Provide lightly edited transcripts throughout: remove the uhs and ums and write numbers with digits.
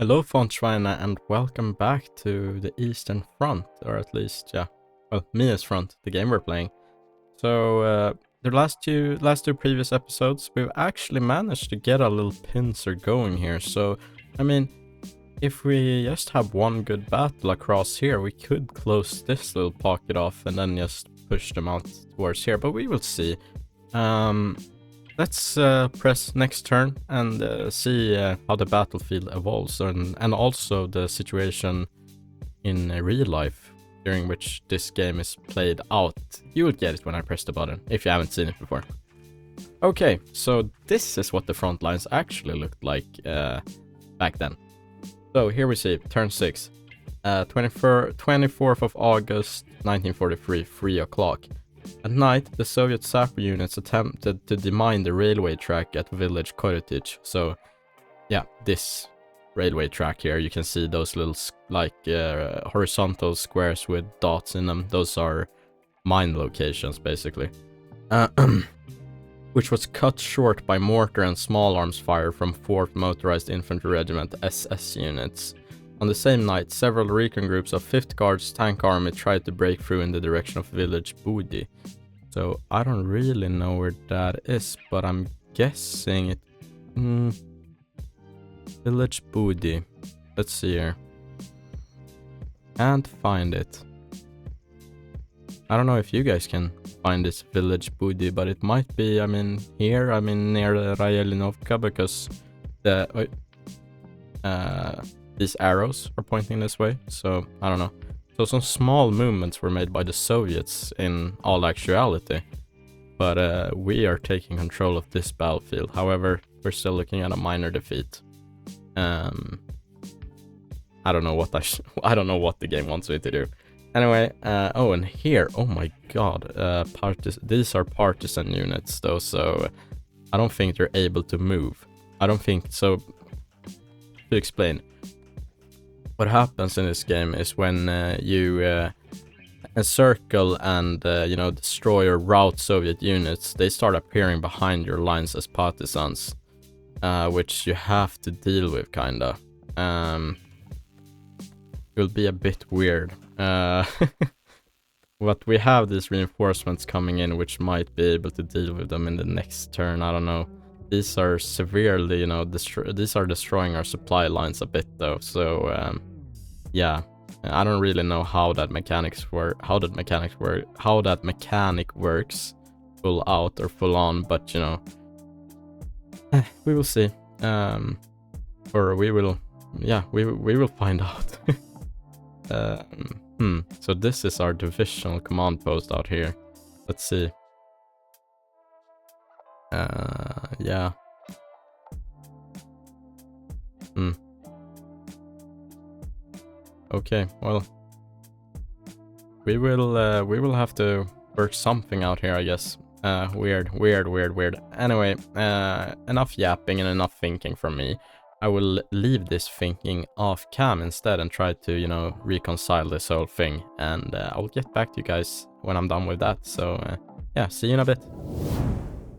Hello, Fontrina, and welcome back to the Eastern Front, or at least, Mius Front, the game we're playing. So, the last two previous episodes, we've actually managed to get a little pincer going here. So, I mean, if we just have one good battle across here, we could close this little pocket off and then just push them out towards here. But we will see. Let's press next turn and see how the battlefield evolves and also the situation in real life during which this game is played out. You will get it when I press the button, if you haven't seen it before. Okay, so this is what the front lines actually looked like back then. So here we see turn 6, 24th of August 1943, 3 o'clock. At night, the Soviet sapper units attempted to demine the railway track at village Korotich. So, yeah, this railway track here, you can see those little, horizontal squares with dots in them. Those are mine locations, basically. Which was cut short by mortar and small arms fire from 4th Motorized Infantry Regiment SS units. On the same night, several recon groups of 5th Guards Tank Army tried to break through in the direction of village Budi. So I don't really know where that is, but I'm guessing it... Village Budi. Let's see here. Can't find it. I don't know if you guys can find this village Budi, but it might be, here, near Rayelinovka, because the... these arrows are pointing this way, so I don't know. So some small movements were made by the Soviets in all actuality, but we are taking control of this battlefield. However, we're still looking at a minor defeat. I don't know what I don't know what the game wants me to do. Anyway, oh, and here, oh my god, these are partisan units though, so I don't think they're able to move. I don't think so. To explain. What happens in this game is when you encircle and destroy or rout Soviet units, they start appearing behind your lines as partisans, which you have to deal with, kinda. It will be a bit weird. But we have these reinforcements coming in, which might be able to deal with them in the next turn. I don't know. These are severely, these are destroying our supply lines a bit though, so yeah, I don't really know how that mechanic works full out or full on, but we will see, or we will find out. So this is our divisional command post out here. Let's see. Yeah. Okay, well, we will have to work something out here, I guess. Weird. Anyway, enough yapping and enough thinking from me. I will leave this thinking off cam instead and try to, reconcile this whole thing. And I'll get back to you guys when I'm done with that. So, yeah, see you in a bit.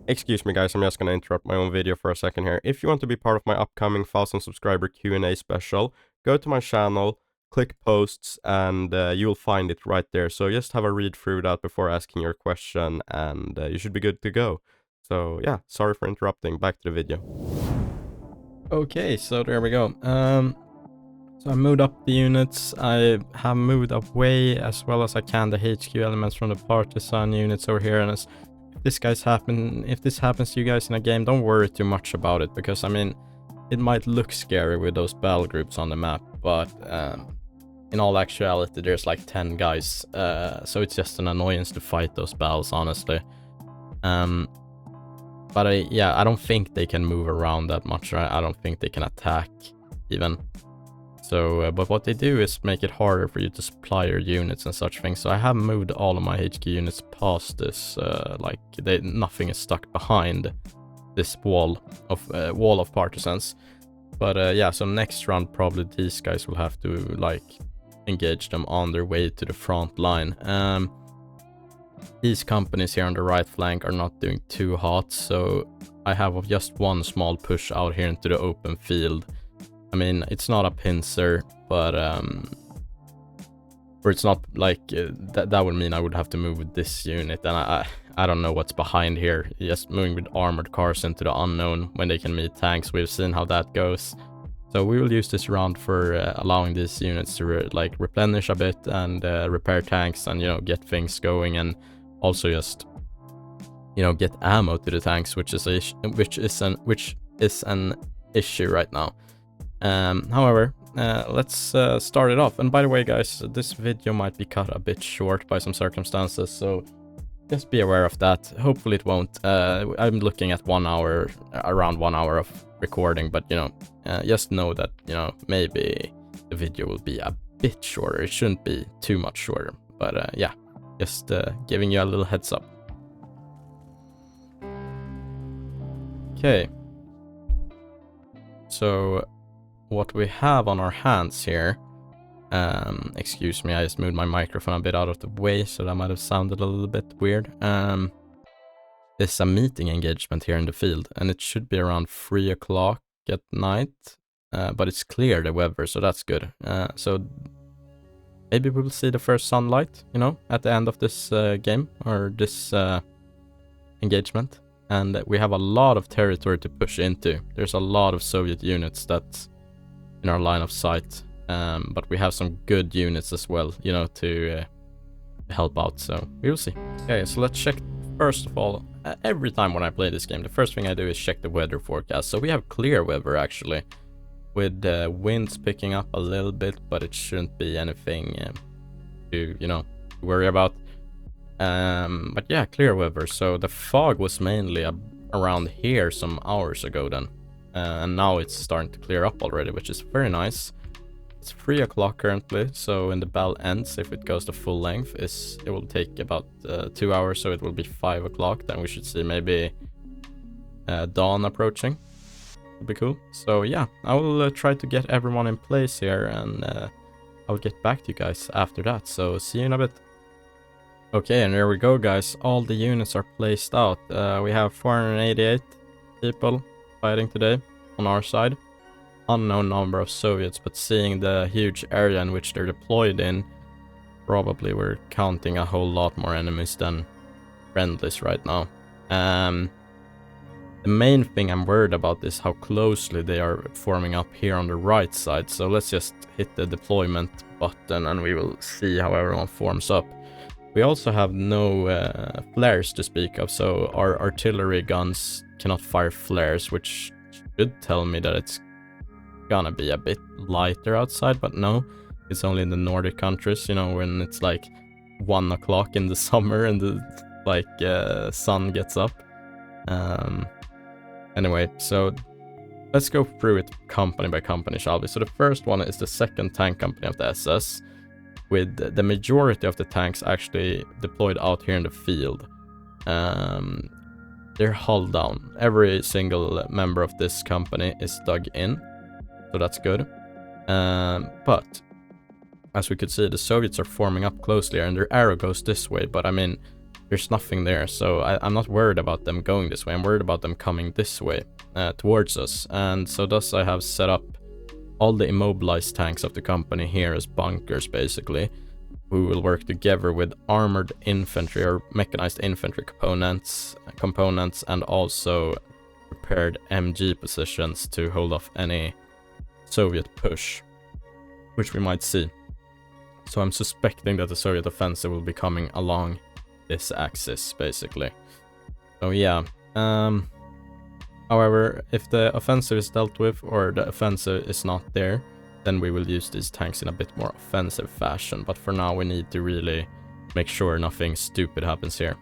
Excuse me guys, I'm just gonna interrupt my own video for a second here. If you want to be part of my upcoming 1000 subscriber Q&A special, go to my channel, click posts, and you will find it right there. So just have a read through that before asking your question, and you should be good to go. So yeah, sorry for interrupting, back to the video. Okay, so there we go. So I moved up the units. I have moved away as well as I can the HQ elements from the partisan units over here, and if this happens to you guys in a game, don't worry too much about it, because it might look scary with those battle groups on the map, but in all actuality there's like 10 guys, so it's just an annoyance to fight those battles, honestly. But I don't think they can move around that much. I don't think they can attack even. So, but what they do is make it harder for you to supply your units and such things. So I have moved all of my HQ units past this, nothing is stuck behind this wall of partisans. But yeah, so next round probably these guys will have to engage them on their way to the front line. These companies here on the right flank are not doing too hot, so I have just one small push out here into the open field. I mean, it's not a pincer, but or it's not like that would mean I would have to move with this unit, and I don't know what's behind here. Just moving with armored cars into the unknown when they can meet tanks. We've seen how that goes. So we will use this round for allowing these units to replenish a bit and repair tanks and, you know, get things going, and also just, you know, get ammo to the tanks, which is an issue right now. However, let's start it off. And by the way, guys, this video might be cut a bit short by some circumstances, so just be aware of that. Hopefully it won't. I'm looking at 1 hour, around 1 hour of recording, but, you know, just know that, you know, maybe the video will be a bit shorter. It shouldn't be too much shorter, but yeah, just giving you a little heads up. Okay, so what we have on our hands here, excuse me, I just moved my microphone a bit out of the way, so that might have sounded a little bit weird. There's a meeting engagement here in the field, and it should be around 3 o'clock at night, but it's clear, the weather, so that's good. So maybe we will see the first sunlight, you know, at the end of this game, or this engagement. And we have a lot of territory to push into. There's a lot of Soviet units that's in our line of sight, but we have some good units as well, you know, to help out, so we will see. Okay, so let's check. First of all, every time when I play this game, the first thing I do is check the weather forecast. So we have clear weather, actually, with winds picking up a little bit, but it shouldn't be anything to, you know, worry about. But yeah, clear weather. So the fog was mainly around here some hours ago then, and now it's starting to clear up already, which is very nice. It's 3 o'clock currently, so when the bell ends, if it goes to full length, it will take about 2 hours, so it will be 5 o'clock. Then we should see maybe dawn approaching. Would be cool. So yeah, I will try to get everyone in place here, and I'll get back to you guys after that. So see you in a bit. Okay, and there we go, guys. All the units are placed out. We have 488 people fighting today on our side. Unknown number of Soviets, but seeing the huge area in which they're deployed in, probably we're counting a whole lot more enemies than friendlies right now. The main thing I'm worried about is how closely they are forming up here on the right side. So let's just hit the deployment button and we will see how everyone forms up. We also have no flares to speak of, so our artillery guns cannot fire flares, which should tell me that it's gonna be a bit lighter outside, but no, it's only in the Nordic countries, you know, when it's like 1 o'clock in the summer and the sun gets up. Anyway, so let's go through it company by company, shall we? So the first one is the second tank company of the SS, with the majority of the tanks actually deployed out here in the field. They're hull down. Every single member of this company is dug in, so that's good. But as we could see, the Soviets are forming up closely and their arrow goes this way, but I mean, there's nothing there, so I'm not worried about them going this way. I'm worried about them coming this way towards us, and so thus I have set up all the immobilized tanks of the company here as bunkers, basically. We will work together with armored infantry or mechanized infantry components, and also prepared MG positions to hold off any Soviet push, which we might see. So I'm suspecting that the Soviet offensive will be coming along this axis, basically. So yeah. However, if the offensive is dealt with or the offensive is not there, then we will use these tanks in a bit more offensive fashion. But for now, we need to really make sure nothing stupid happens here.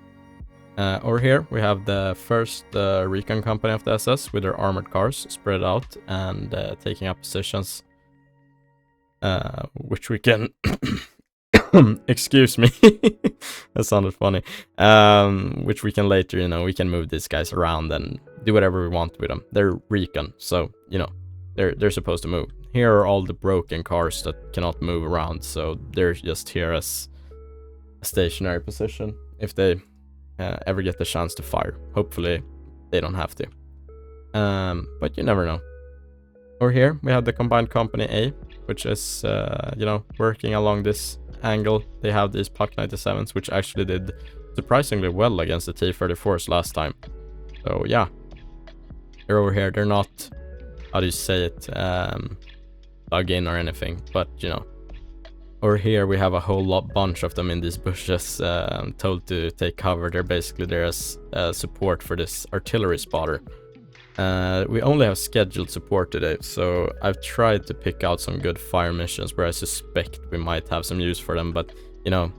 Over here, we have the first recon company of the SS with their armored cars spread out and taking up positions, which we can... Excuse me, that sounded funny. Which we can later, you know, we can move these guys around and do whatever we want with them. They're recon, so, you know, they're supposed to move. Here are all the broken cars that cannot move around, so they're just here as a stationary position if they ever get the chance to fire. Hopefully they don't have to, but you never know. Over here, we have the combined company A, which is, you know, working along this angle. They have these Puck 97s, which actually did surprisingly well against the T-34s last time. So, yeah. They're over here. They're not, how do you say it, dug in or anything, but, you know. Over here, we have a whole bunch of them in these bushes, told to take cover. They're basically there as support for this artillery spotter. We only have scheduled support today, so I've tried to pick out some good fire missions where I suspect we might have some use for them, but, you know,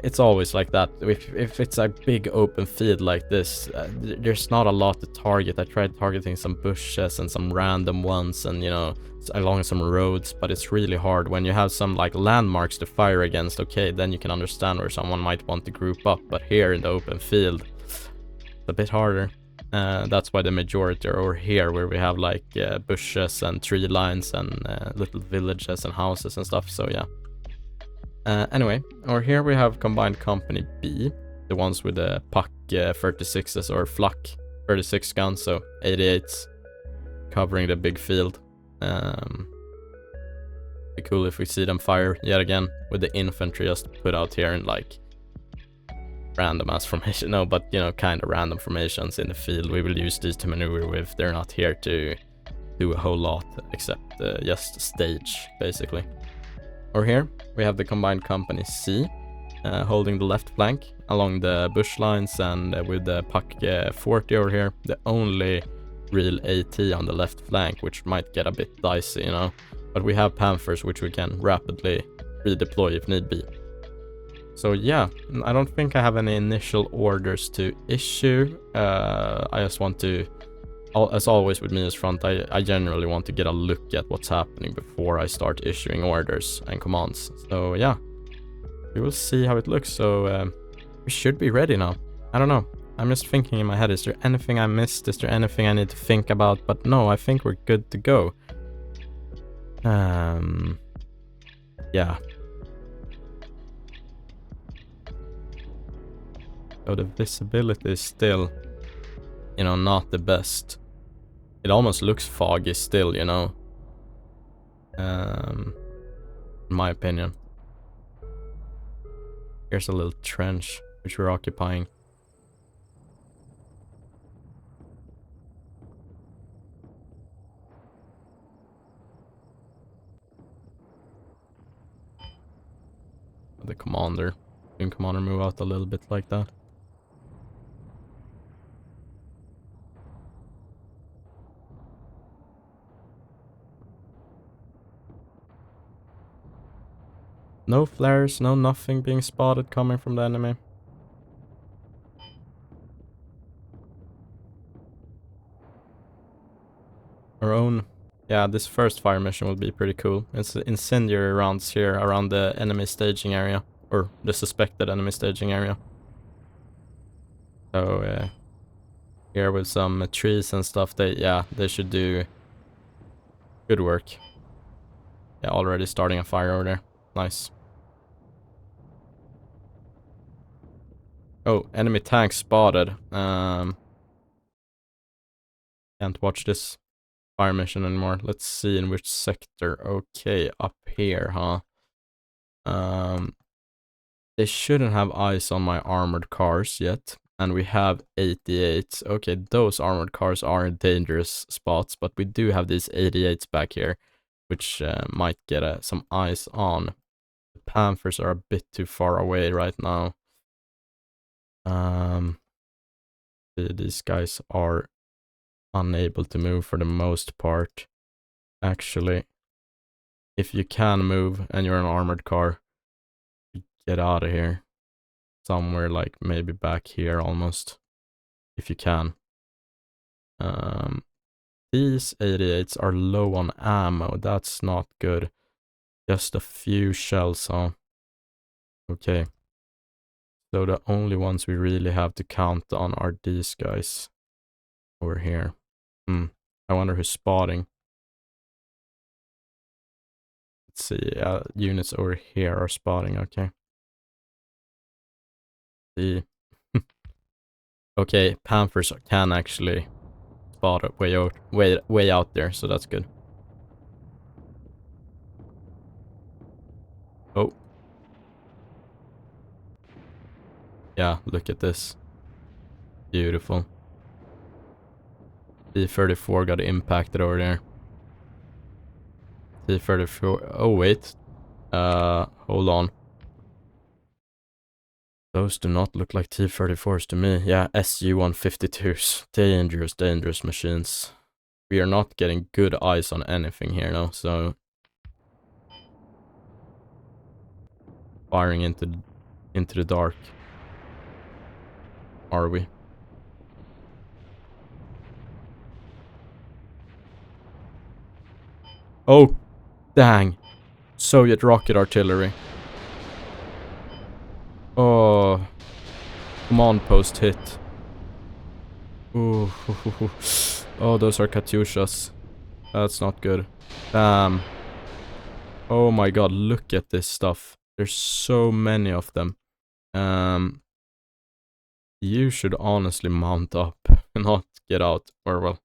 it's always like that. If it's a big open field like this, there's not a lot to target. I tried targeting some bushes and some random ones and, you know, along some roads, but it's really hard. When you have some, like, landmarks to fire against, okay, then you can understand where someone might want to group up, but here in the open field, it's a bit harder. That's why the majority are over here, where we have like bushes and tree lines and little villages and houses and stuff. So yeah. Anyway, over here we have combined company B, the ones with the Puck 36s or Flak 36 guns, so 88s, covering the big field. Be cool if we see them fire yet again with the infantry just put out here in like random ass formation. No, but you know, kind of random formations in the field. We will use these to maneuver with. They're not here to do a whole lot except just stage, basically. Over here we have the combined company C, holding the left flank along the bush lines, and with the Puck 40 over here, the only real AT on the left flank, which might get a bit dicey, you know, but we have Panthers which we can rapidly redeploy if need be. So yeah, I don't think I have any initial orders to issue. I just want to, as always with Mius Front, I generally want to get a look at what's happening before I start issuing orders and commands. So yeah, we will see how it looks. So we should be ready now. I don't know. I'm just thinking in my head, is there anything I missed? Is there anything I need to think about? But no, I think we're good to go. Yeah. So the visibility is still, you know, not the best. It almost looks foggy still, you know. In my opinion. Here's a little trench which we're occupying. The commander. Can commander move out a little bit like that? No flares, no nothing being spotted coming from the enemy. Our own, yeah, this first fire mission will be pretty cool. It's incendiary rounds here around the enemy staging area, or the suspected enemy staging area. So here with some trees and stuff, they should do good work. Yeah, already starting a fire over there. Nice. Oh, enemy tank spotted. Can't watch this fire mission anymore. Let's see in which sector. Okay, up here, huh? They shouldn't have eyes on my armored cars yet. And we have 88s. Okay, those armored cars are in dangerous spots, but we do have these 88s back here, which might get some eyes on. The Panthers are a bit too far away right now. These guys are unable to move for the most part. Actually, if you can move and you're an armored car, get out of here. Somewhere like maybe back here almost, if you can. These 88s are low on ammo. That's not good. Just a few shells, huh? Okay. So the only ones we really have to count on are these guys over here. I wonder who's spotting. Let's see. Units over here are spotting. Okay. See. Okay, Panthers can actually spot way out there, so that's good. Oh. Yeah, look at this. Beautiful. T-34 got impacted over there. T-34. Oh, wait. Hold on. Those do not look like T-34s to me. Yeah, SU-152s. Dangerous, dangerous machines. We are not getting good eyes on anything here now, so... Firing into the dark. Are we? Oh, dang. Soviet rocket artillery. Oh. Command post hit. Ooh. Oh, those are Katyushas. That's not good. Damn. Oh my god, look at this stuff. There's so many of them. You should honestly mount up and not get out. Or well,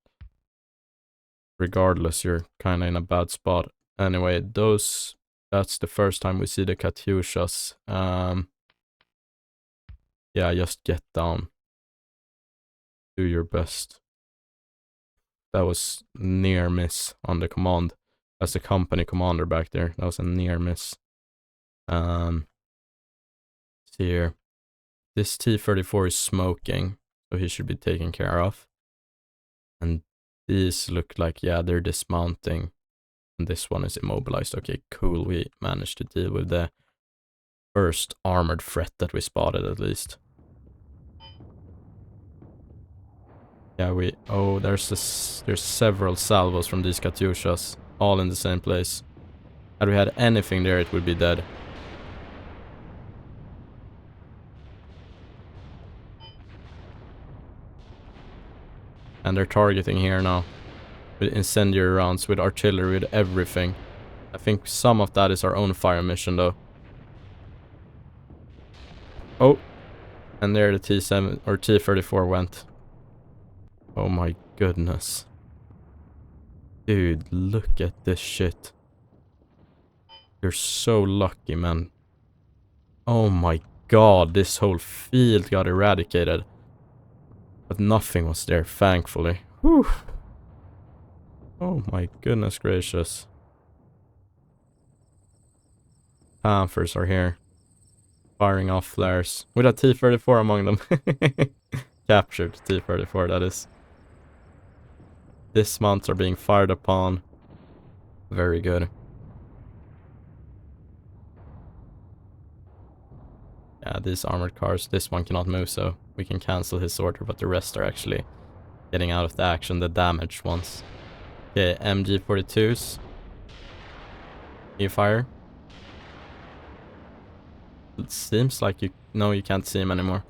regardless, you're kind of in a bad spot. Anyway, that's the first time we see the Katyushas. Yeah, just get down. Do your best. That was near miss on the command. As the company commander back there. That was a near miss. See here. This T-34 is smoking, so he should be taken care of. And these look like, yeah, they're dismounting. And this one is immobilized. Okay, cool. We managed to deal with the first armored threat that we spotted, at least. Yeah, oh, there's several salvos from these Katyushas, all in the same place. Had we had anything there, it would be dead. And they're targeting here now. With incendiary rounds, with artillery, with everything. I think some of that is our own fire mission, though. Oh. And there the T7 or T-34 went. Oh my goodness. Dude, look at this shit. You're so lucky, man. Oh my god, this whole field got eradicated. But nothing was there, thankfully. Whew. Oh my goodness gracious. Panthers are here. Firing off flares. With a T-34 among them. Captured T-34, that is. Dismounts are being fired upon. Very good. Yeah, these armored cars. This one cannot move, so we can cancel his order, but the rest are actually getting out of the action, the damaged ones. Okay, MG42s. You fire. It seems like you... No, you can't see him anymore.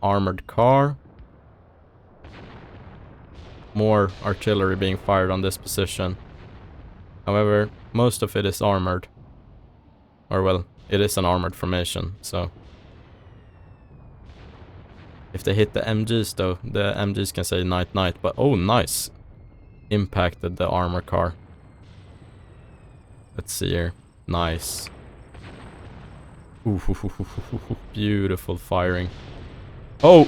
Armored car. More artillery being fired on this position. However, most of it is armored. Or well, it is an armored formation, so... If they hit the MGs though, the MGs can say night night, but oh nice! Impacted the armor car. Let's see here. Nice. Ooh, beautiful firing. Oh!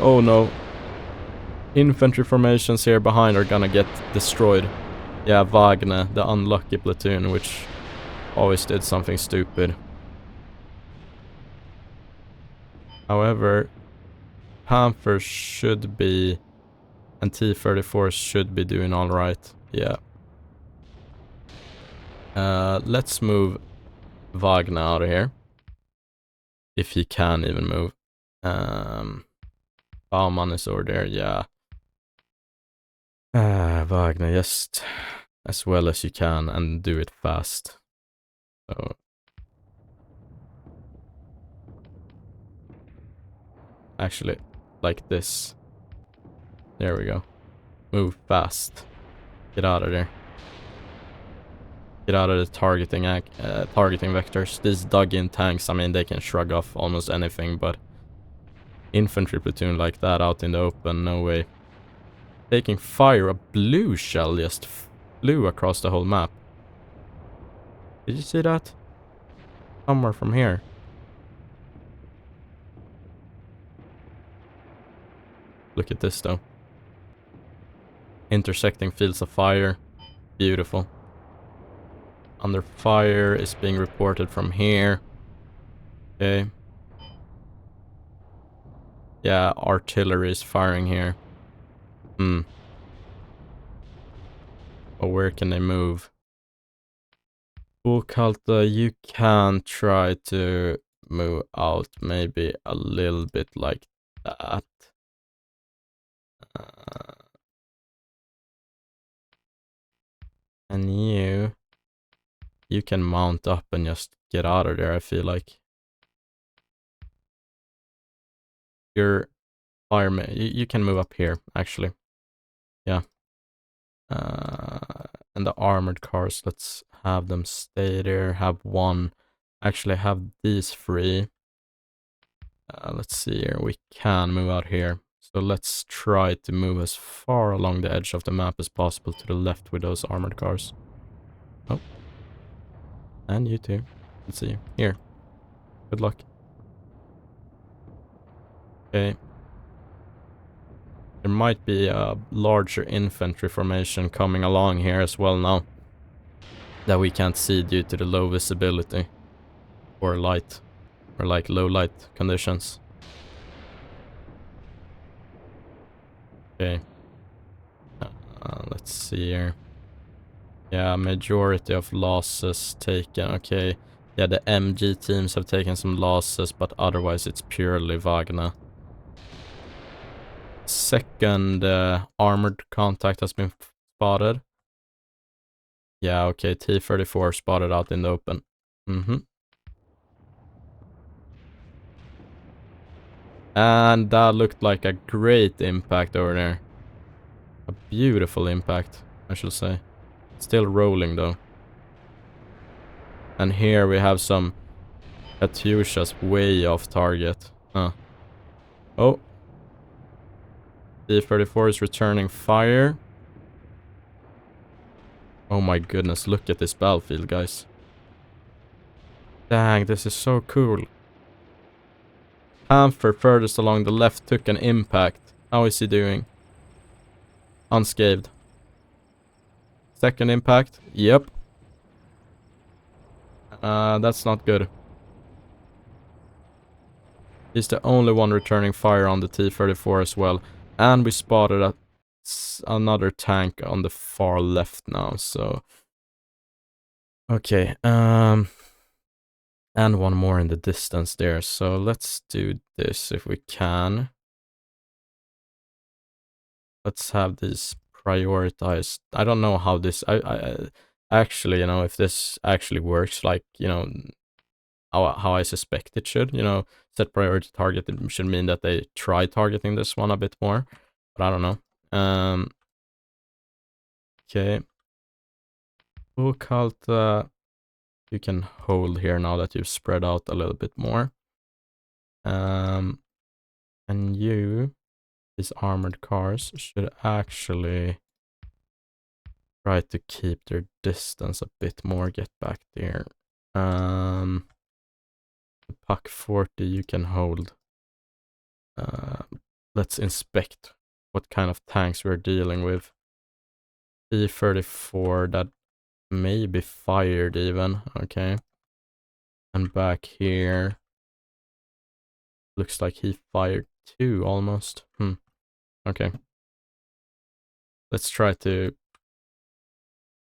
Oh no. Infantry formations here behind are gonna get destroyed. Yeah, Wagner, the unlucky platoon, which always did something stupid. However, Panthers should be, and T-34 should be doing alright. Yeah. Let's move Wagner out of here. If he can even move. Baumann is over there, yeah. Wagner, just as well as you can and do it fast. So. Actually, like this. There we go. Move fast. Get out of there. Get out of the targeting vectors. These dug-in tanks, I mean, they can shrug off almost anything, but infantry platoon like that out in the open, no way. Taking fire, a blue shell just flew across the whole map. Did you see that? Somewhere from here. Look at this though. Intersecting fields of fire. Beautiful. Under fire is being reported from here. Okay. Yeah, artillery is firing here. Oh, where can they move? Kalta, you can try to move out maybe a little bit like that. And you can mount up and just get out of there, I feel like. Your fireman, you can move up here, actually. Yeah. And the armored cars, let's have them stay there. Have one. Actually, have these three. Let's see here. We can move out here. So let's try to move as far along the edge of the map as possible to the left with those armored cars. Oh. And you too. Let's see. Here. Good luck. Okay. There might be a larger infantry formation coming along here as well now. That we can't see due to the low visibility. Or light. Or like low light conditions. Okay. Let's see here. Yeah, majority of losses taken. Okay. Yeah, the MG teams have taken some losses, but otherwise it's purely Wagner. Second armored contact has been spotted. Yeah, okay, T-34 spotted out in the open. And that looked like a great impact over there. A beautiful impact, I should say. Still rolling though. And here we have some Katyushas way off target. Huh. Oh. T-34 is returning fire. Oh my goodness, look at this battlefield, guys. Dang, this is so cool. Panther furthest along the left took an impact. How is he doing? Unscathed. Second impact. Yep. That's not good. He's the only one returning fire on the T-34 as well. And we spotted another tank on the far left now, so... Okay, and one more in the distance there, so let's do this if we can. Let's have these prioritized. I don't know how this... I actually, you know, if this actually works, like, you know, how I suspect it should, you know, set priority target, it should mean that they try targeting this one a bit more, but I don't know. Okay. Occult, you can hold here now that you've spread out a little bit more. And these armored cars should actually try to keep their distance a bit more, get back there. The Puck 40 you can hold. Let's inspect what kind of tanks we're dealing with. T-34 that may be fired even, okay. And back here, looks like he fired two almost. Okay. Let's try to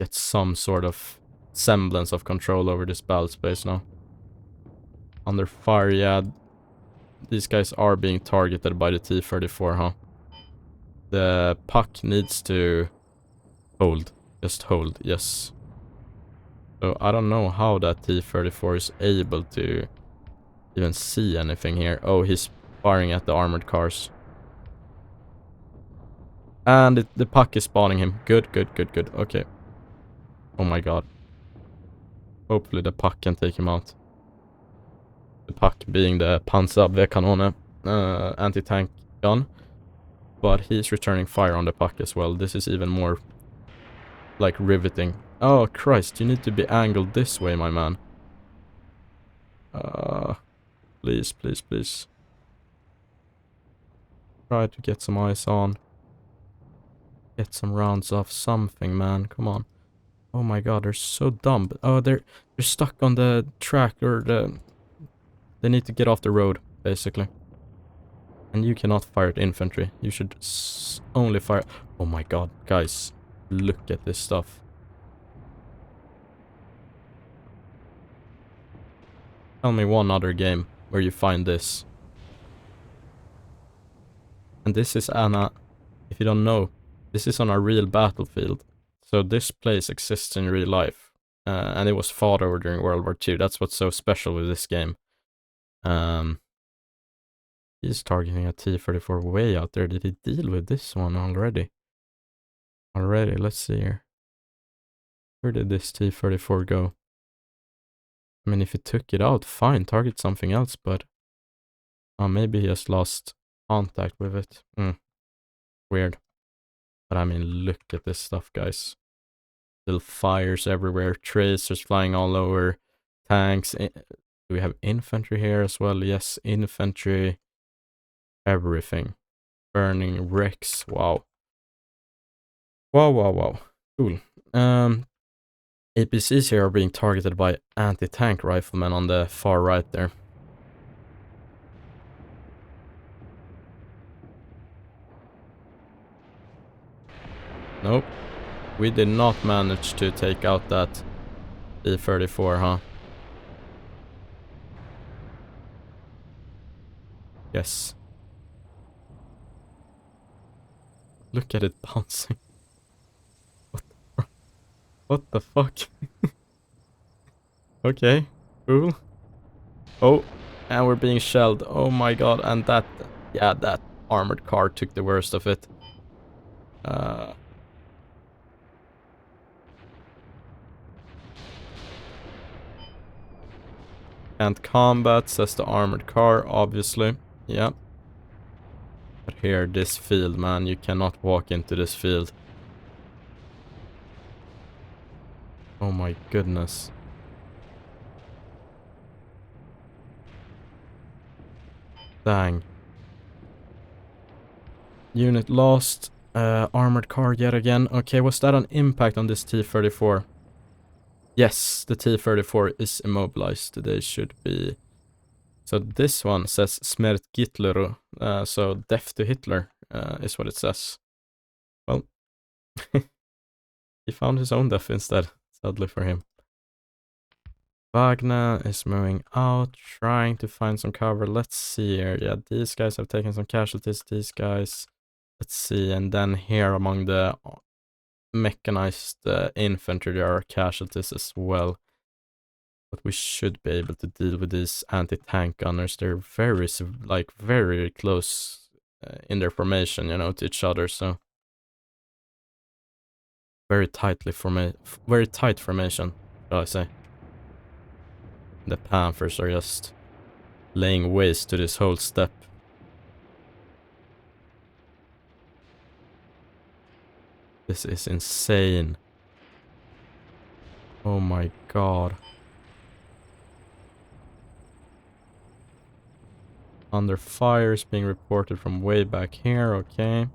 get some sort of semblance of control over this battle space now. Under fire, yeah. These guys are being targeted by the T-34, huh? The Puck needs to hold. Just hold, yes. So I don't know how that T-34 is able to even see anything here. Oh, he's firing at the armored cars. And the Puck is spawning him. Good. Okay. Oh my god. Hopefully the puck can take him out. The puck being the Panzerabwehrkanone anti-tank gun. But he's returning fire on the puck as well. This is even more like riveting. Oh Christ, you need to be angled this way, my man. Please, please, please. Try to get some eyes on. Get some rounds off something, man. Come on. Oh my god, they're so dumb. Oh, they're stuck on the track, or they need to get off the road, basically. And you cannot fire at infantry. You should only fire... Oh my god, guys. Look at this stuff. Tell me one other game where you find this. And this is Anna, if you don't know, this is on a real battlefield. So this place exists in real life. And it was fought over during World War II. That's what's so special with this game. He's targeting a T-34 way out there. Did he deal with this one already? Let's see here. Where did this T-34 go? I mean, if he took it out, fine, target something else, but... maybe he has lost contact with it. Weird. But I mean, look at this stuff, guys. Little fires everywhere, tracers flying all over, tanks. Do we have infantry here as well? Yes, infantry. Everything. Burning wrecks. Wow. Wow. Cool. APCs here are being targeted by anti-tank riflemen on the far right there. Nope. We did not manage to take out that T-34, huh? Yes. Look at it bouncing. What the fuck? Okay, cool. Oh, and we're being shelled. Oh my god, and that... Yeah, that armored car took the worst of it. Can't combat, says the armored car, obviously. Yeah. But here, this field, man, you cannot walk into this field. Oh my goodness. Dang. Unit lost. Armored car yet again. Okay, was that an impact on this T-34? Yes, the T-34 is immobilized. They should be... So this one says Smert Hitler. So death to Hitler is what it says. Well, he found his own death instead, sadly for him. Wagner is moving out, trying to find some cover. Let's see here. Yeah, these guys have taken some casualties. These guys... Let's see, and then here among the mechanized infantry there are casualties as well. But we should be able to deal with these anti-tank gunners. They're very close in their formation, you know, to each other, so... Very tight formation, shall I say. The Panthers are just laying waste to this whole steppe. This is insane. Oh my god. Under fire is being reported from way back here, okay.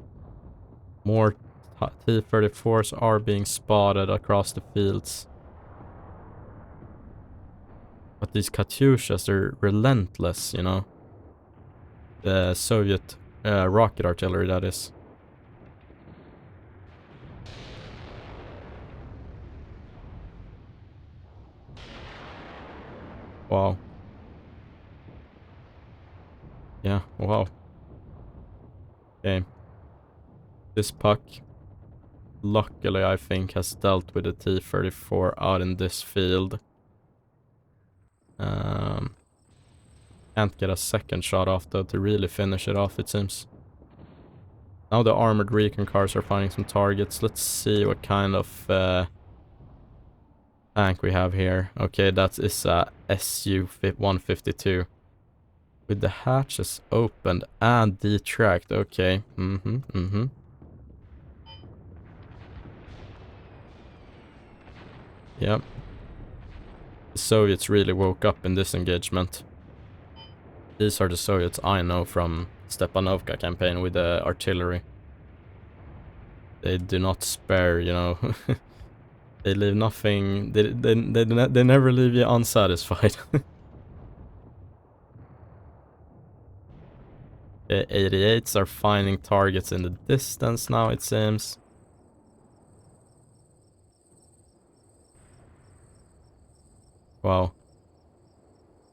More T-34s are being spotted across the fields. But these Katyushas, they're relentless, you know. The Soviet rocket artillery, that is. Wow. Yeah, wow. Okay. This puck, luckily I think, has dealt with the T-34 out in this field. Can't get a second shot off though to really finish it off, it seems. Now the armored recon cars are finding some targets. Let's see what kind of tank we have here. Okay, that is a Su-152 with the hatches opened and detracked. Okay. Yep. The Soviets really woke up in this engagement. These are the Soviets I know from Stepanovka campaign with the artillery. They do not spare, you know. They leave nothing. They never leave you unsatisfied. The 88s are finding targets in the distance now, it seems. Wow.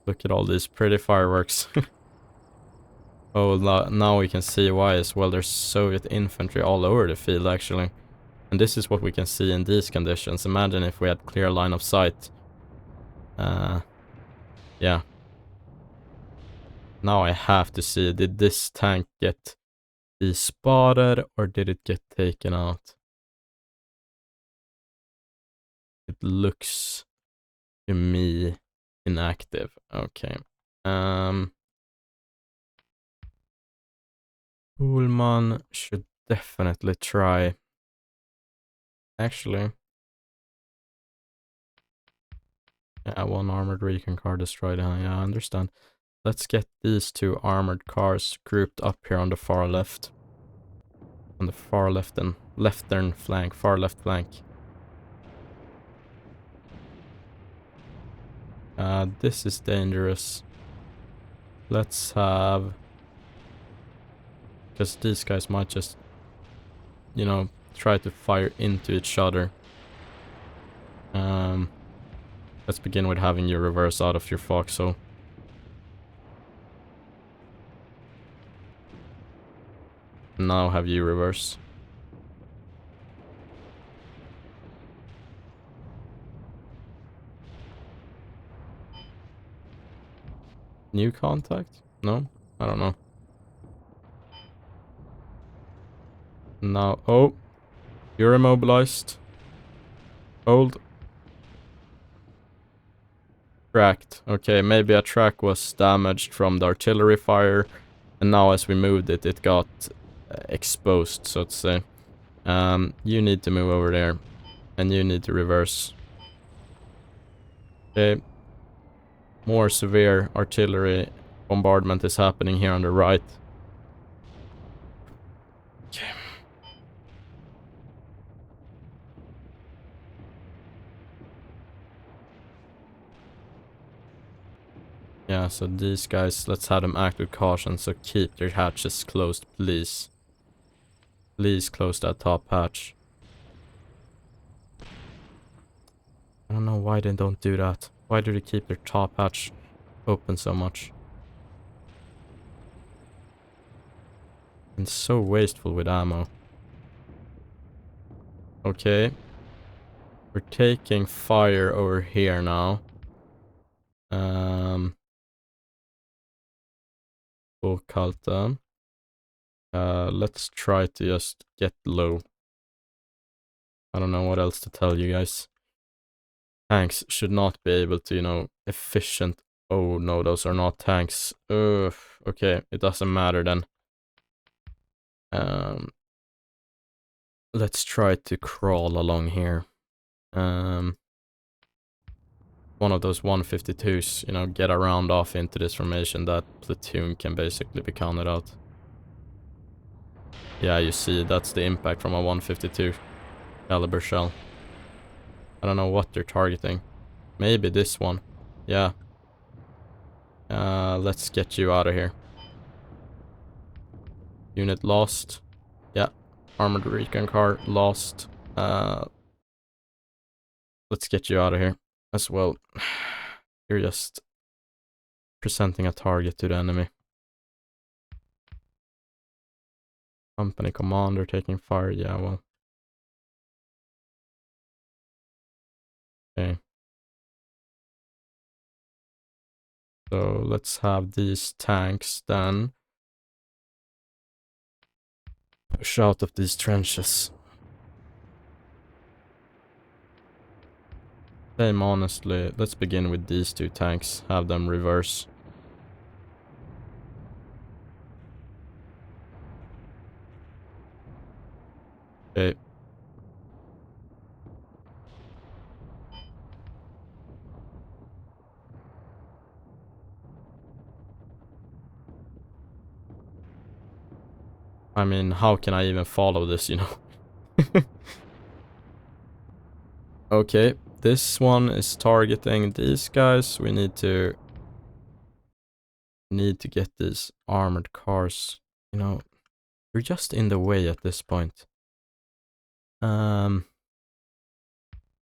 Look at all these pretty fireworks. Oh, now we can see why as well. There's Soviet infantry all over the field, actually. And this is what we can see in these conditions. Imagine if we had clear line of sight. Yeah. Now I have to see, did this tank get spotted or did it get taken out? It looks to me inactive. Okay. Ullman should definitely try. Actually, yeah, one armored recon car destroyed. Yeah, I understand. Let's get these two armored cars grouped up here on the far left. On the far left and leftern flank, far left flank. This is dangerous. Let's have... Because these guys might just, you know, try to fire into each other. Let's begin with having you reverse out of your foxhole. Now have you reverse. New contact? No? I don't know. Now, oh, you're immobilized. Hold. Tracked. Okay, maybe a track was damaged from the artillery fire, and now as we moved it, it got exposed, so to say. You need to move over there, and you need to reverse. Okay. More severe artillery bombardment is happening here on the right. Okay. Yeah, so these guys, let's have them act with caution, so keep their hatches closed, please. Please close that top hatch. I don't know why they don't do that. Why do they keep their top hatch open so much? And so wasteful with ammo. Okay. We're taking fire over here now. Kalta. Let's try to just get low. I don't know what else to tell you guys. Tanks should not be able to, you know, efficient. Oh no, those are not tanks. Ugh. Okay, it doesn't matter then. Let's try to crawl along here. One of those 152s, you know, get around off into this formation. That platoon can basically be counted out. Yeah, you see, that's the impact from a 152 caliber shell. I don't know what they're targeting. Maybe this one. Yeah. Let's get you out of here. Unit lost. Yeah. Armored recon car lost. Let's get you out of here as well. You're just presenting a target to the enemy. Company commander taking fire. Yeah, well. Okay. So let's have these tanks then push out of these trenches. Same, honestly. Let's begin with these two tanks. Have them reverse. Okay. I mean, how can I even follow this, you know? Okay, this one is targeting these guys. We need to get these armored cars. You know, we're just in the way at this point.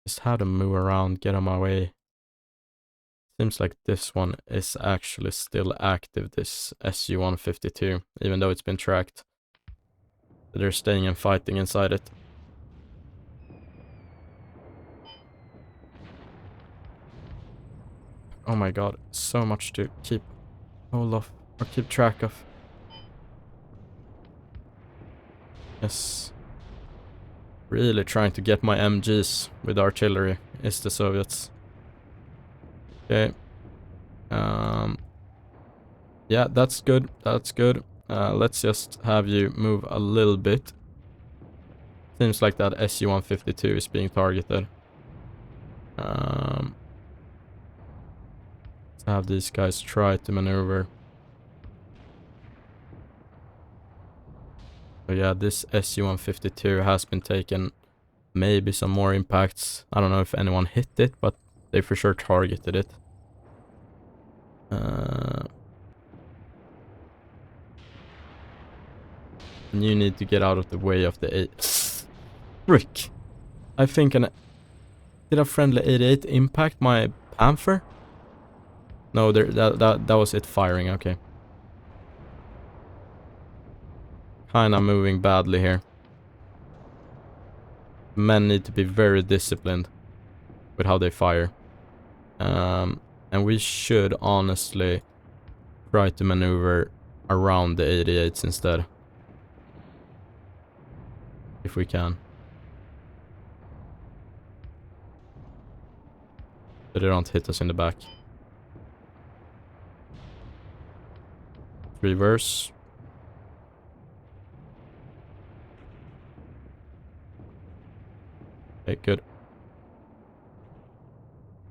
Just how to move around, get on my way. Seems like this one is actually still active, this SU-152, even though it's been tracked. They're staying and fighting inside it. Oh my god, so much to keep hold of, or keep track of. Yes. Really trying to get my MGs with artillery is the Soviets. Okay. Yeah, that's good. That's good. Let's just have you move a little bit. Seems like that SU-152 is being targeted. Let's have these guys try to maneuver. So yeah, this SU-152 has been taken. Maybe some more impacts. I don't know if anyone hit it, but they for sure targeted it. And you need to get out of the way of the 8. Frick. I think did a friendly 88 impact my Panther? No, that was it firing, okay. Kinda moving badly here. Men need to be very disciplined with how they fire. And we should honestly try to maneuver around the 88s instead. If we can. So they don't hit us in the back. Reverse. Okay, good.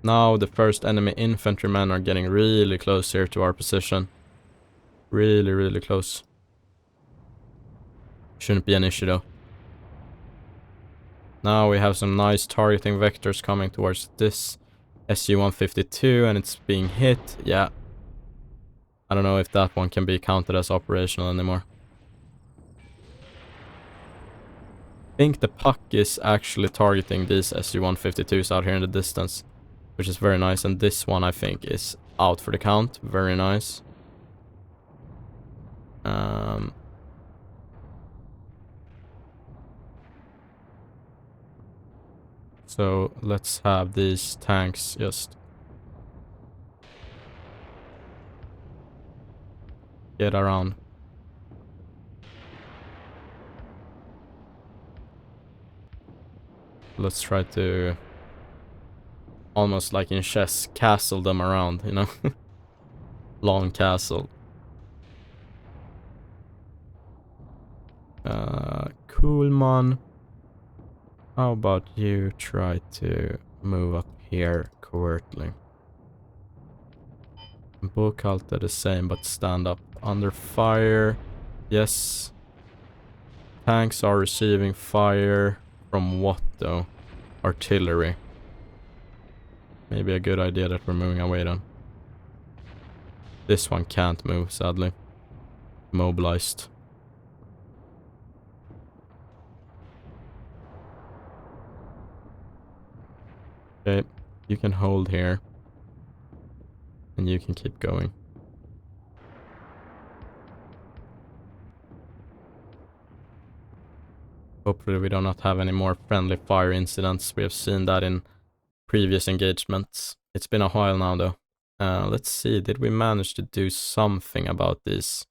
Now the first enemy infantrymen are getting really close here to our position. Really, really close. Shouldn't be an issue though. Now we have some nice targeting vectors coming towards this SU-152 and it's being hit. Yeah. I don't know if that one can be counted as operational anymore. I think the puck is actually targeting these SU-152s out here in the distance, which is very nice. And this one I think is out for the count. Very nice. So let's have these tanks just get around. Let's try to almost like in chess castle them around, you know. Long castle. Cool man. How about you try to move up here covertly? Bookhalter the same, but stand up under fire. Yes. Tanks are receiving fire from what though? Artillery. Maybe a good idea that we're moving away then. This one can't move, sadly. Mobilized. Okay, you can hold here. And you can keep going. Hopefully we do not have any more friendly fire incidents. We have seen that in previous engagements. It's been a while now though. Let's see, did we manage to do something about these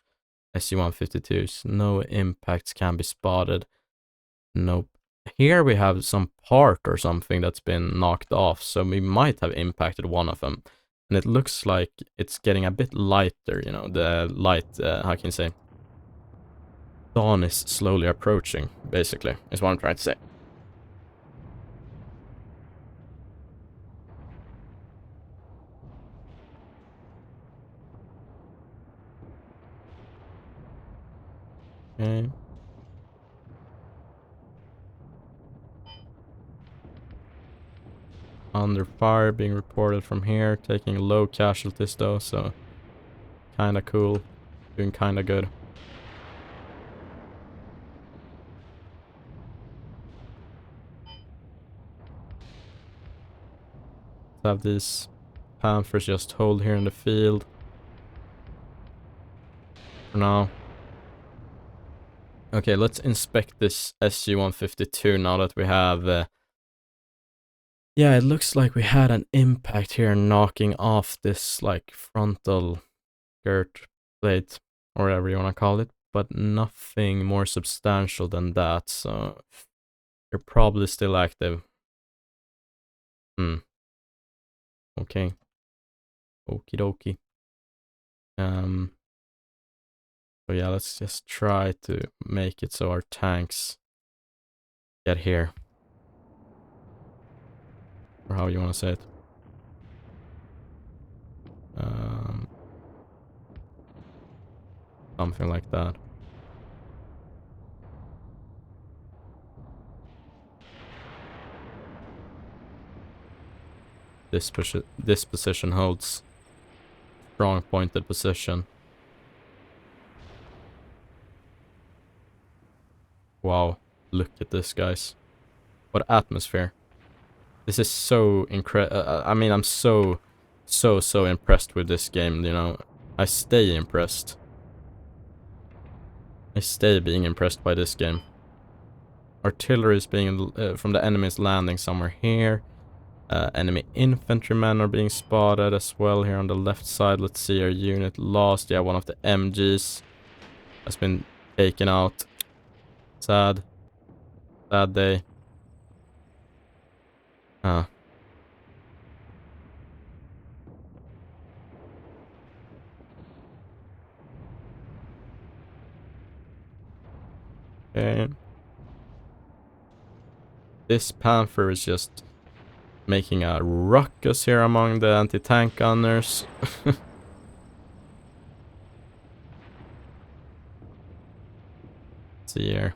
SU-152s? No impacts can be spotted. Nope. here we have some part or something that's been knocked off, so we might have impacted one of them. And it looks like it's getting a bit lighter, you know, the light, how can you say? Dawn is slowly approaching, basically, is what I'm trying to say. Okay. Under fire being reported from here, taking low casualties though, so kinda cool, doing kinda good. Let's have these Panthers just hold here in the field for now. Okay, let's inspect this SU-152 now that we have... yeah, it looks like we had an impact here knocking off this, like, frontal skirt plate, or whatever you want to call it, but nothing more substantial than that, so they're probably still active. Okay. Okie dokie. So yeah, let's just try to make it so our tanks get here. Or how you want to say it. Something like that. This position holds. Strong pointed position. Wow, look at this, guys. What atmosphere. This is so incredible. I mean, I'm so impressed with this game, you know. I stay impressed. I stay being impressed by this game. Artillery is being from the enemies landing somewhere here. Enemy infantrymen are being spotted as well here on the left side. Let's see, our unit lost. Yeah, one of the MGs has been taken out. Sad. Sad day. Ah. Okay. This Panther is just making a ruckus here among the anti-tank gunners. Let's see here.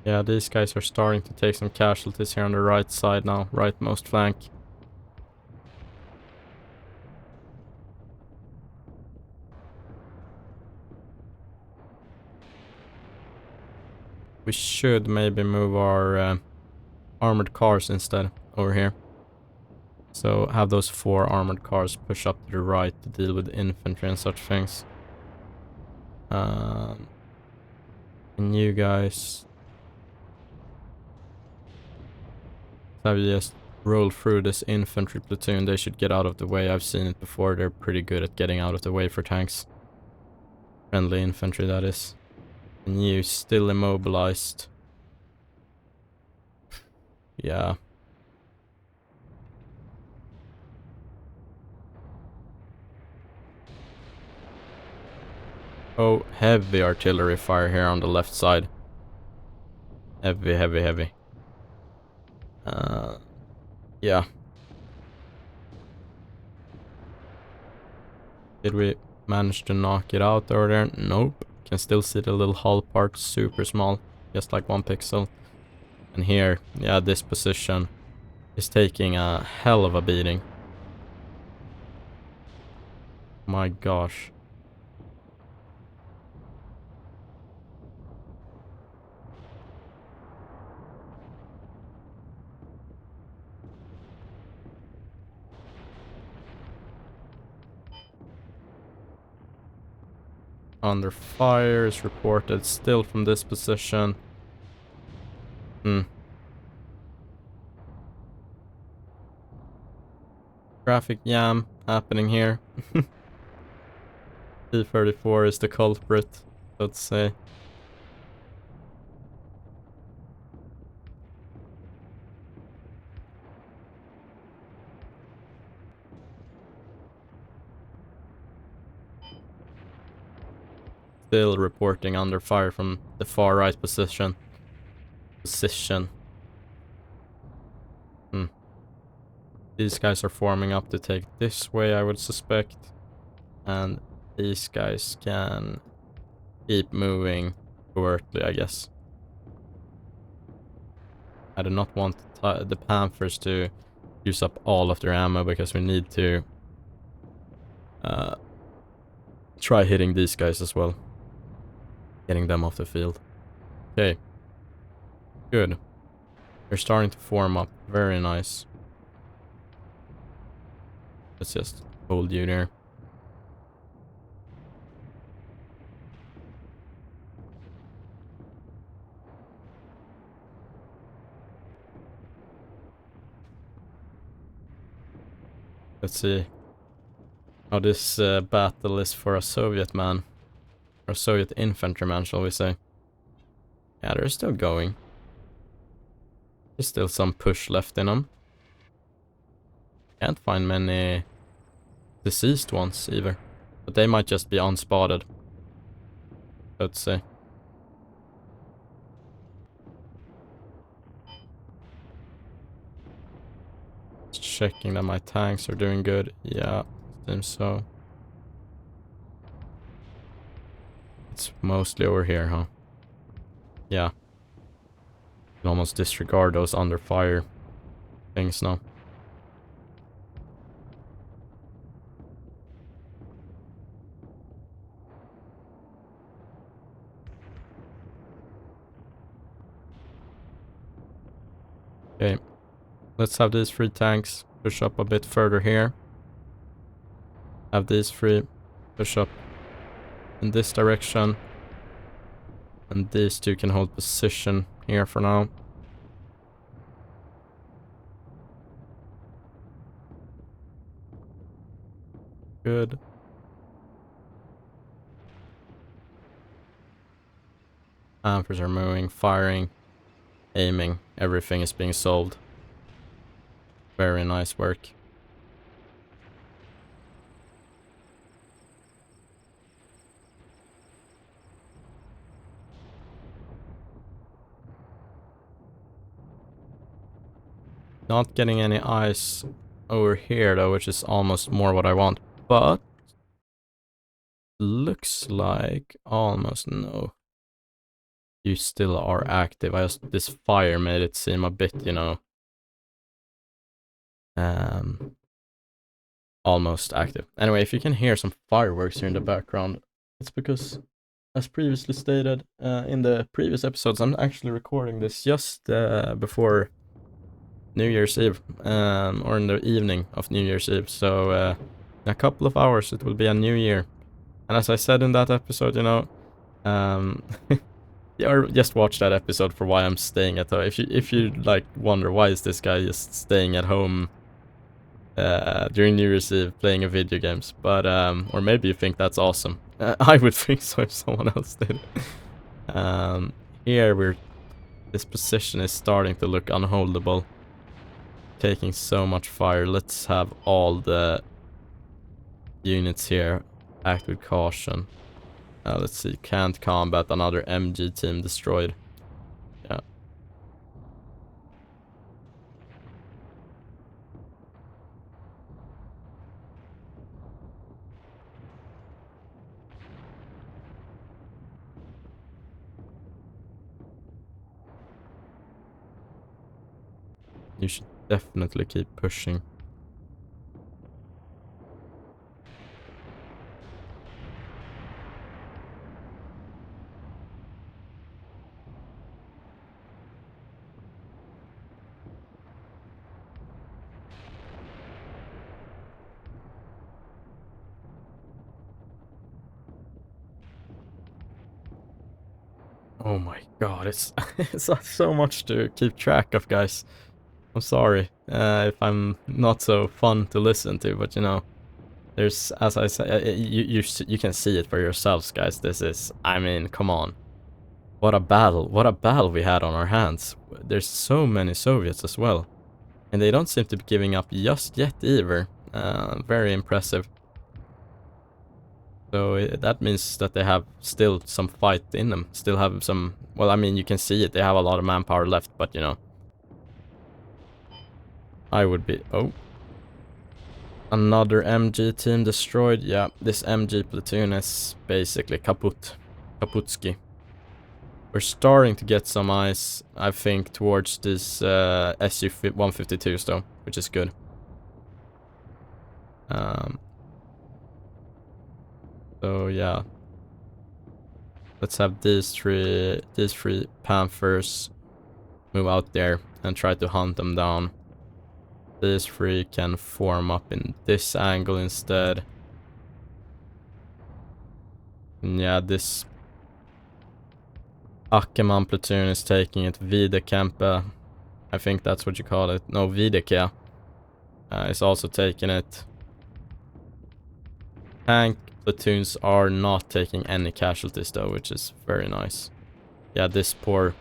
Yeah, these guys are starting to take some casualties here on the right side now, rightmost flank. We should maybe move our armored cars instead over here. So have those 4 armored cars push up to the right to deal with infantry and such things. And you guys have just roll through this infantry platoon. They should get out of the way. I've seen it before. They're pretty good at getting out of the way for tanks. Friendly infantry, that is. And you still immobilized. Yeah. Oh, heavy artillery fire here on the left side. Heavy, heavy, heavy. Yeah. Did we manage to knock it out over there? Nope. Can still see the little hull part, super small, just like 1 pixel. And here, yeah, this position is taking a hell of a beating. My gosh. Under fire is reported still from this position. traffic jam happening here. T-34 is the culprit, let's say. Still reporting under fire from the far right position. These guys are forming up to take this way, I would suspect. And these guys can keep moving covertly, I guess. I do not want the Panthers to use up all of their ammo because we need to try hitting these guys as well. Getting them off the field. Okay. Good. They're starting to form up. Very nice. Let's just hold you there. Let's see how this battle is for a Soviet man. Or a Soviet infantryman, shall we say. Yeah, they're still going. There's still some push left in them. Can't find many deceased ones either. But they might just be unspotted. Let's say. Just checking that my tanks are doing good. Yeah, seems so. It's mostly over here, huh? Yeah. Can almost disregard those under fire things now. Okay, let's have these 3 tanks push up a bit further here. Have these 3 push up in this direction. And these 2 can hold position here for now. Good. Panthers are moving, firing, aiming. Everything is being solved. Very nice work. Not getting any ice over here though, which is almost more what I want. But looks like almost no. You still are active. This fire made it seem a bit, you know, almost active. Anyway, if you can hear some fireworks here in the background, it's because, as previously stated in the previous episodes, I'm actually recording this just before New Year's Eve, or in the evening of New Year's Eve. So in a couple of hours it will be a new year. And as I said in that episode, you know, yeah, just watch that episode for why I'm staying at home. If you like wonder why is this guy just staying at home during New Year's Eve playing a video games, but or maybe you think that's awesome. I would think so if someone else did. Here this position is starting to look unholdable. Taking so much fire. Let's have all the units here act with caution. Let's see, can't combat, another MG team destroyed. Yeah. You should definitely keep pushing. Oh my god, it's it's so much to keep track of, guys. I'm sorry. if I'm not so fun to listen to, but you know, there's, as I say, you can see it for yourselves, guys. This is, I mean, come on. What a battle we had on our hands. There's so many Soviets as well. And they don't seem to be giving up just yet either. Very impressive. So that means that they have still some fight in them. Still have some, well, I mean, you can see it. They have a lot of manpower left, but you know. I would be, oh. Another MG team destroyed. Yeah, this MG platoon is basically kaput. Kaputski. We're starting to get some eyes, I think, towards this Su-152s though, which is good. So yeah, let's have these three Panthers move out there and try to hunt them down. These three can form up in this angle instead. And yeah, this Ackerman platoon is taking it. Wiedekampe, I think that's what you call it. No, Wiedeke is also taking it. Tank platoons are not taking any casualties though, which is very nice. Yeah, this poor,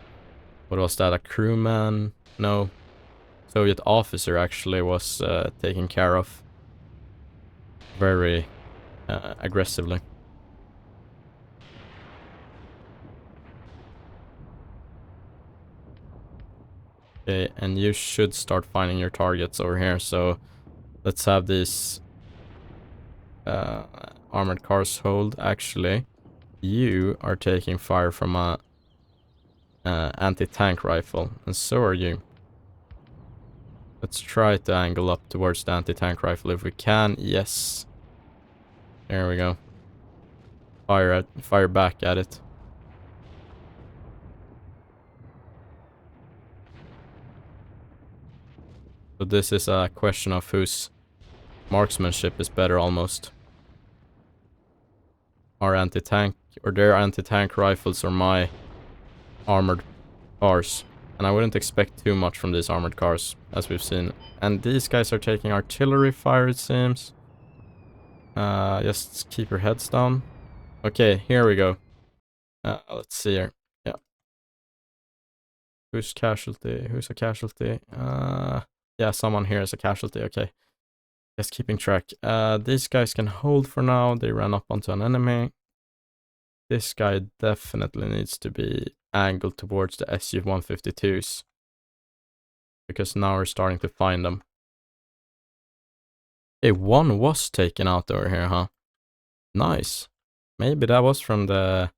what was that, a crewman? No, Soviet officer actually was taken care of very aggressively. Okay, and you should start finding your targets over here, so let's have these armored cars hold. Actually, you are taking fire from a anti-tank rifle, and so are you. Let's try to angle up towards the anti-tank rifle if we can. Yes. There we go. Fire back at it. So this is a question of whose marksmanship is better almost. Our anti-tank, or their anti-tank rifles, or my armored cars. And I wouldn't expect too much from these armored cars, as we've seen. And these guys are taking artillery fire, it seems. Just keep your heads down. Okay, here we go. Let's see here. Yeah. Who's casualty? Who's a casualty? Yeah, someone here is a casualty. Okay. Just keeping track. These guys can hold for now. They ran up onto an enemy. This guy definitely needs to be angled towards the Su-152s. Because now we're starting to find them. Okay, one was taken out over here, huh? Nice. Maybe that was from the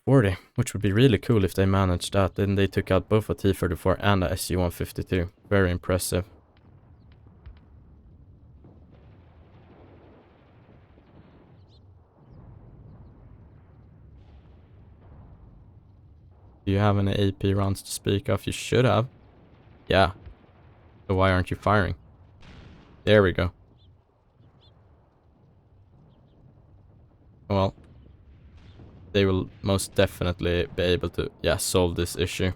40, which would be really cool if they managed that. Then they took out both a T-34 and a Su-152. Very impressive. Do you have any AP rounds to speak of? You should have. Yeah. So why aren't you firing? There we go. Well, they will most definitely be able to, yeah, solve this issue.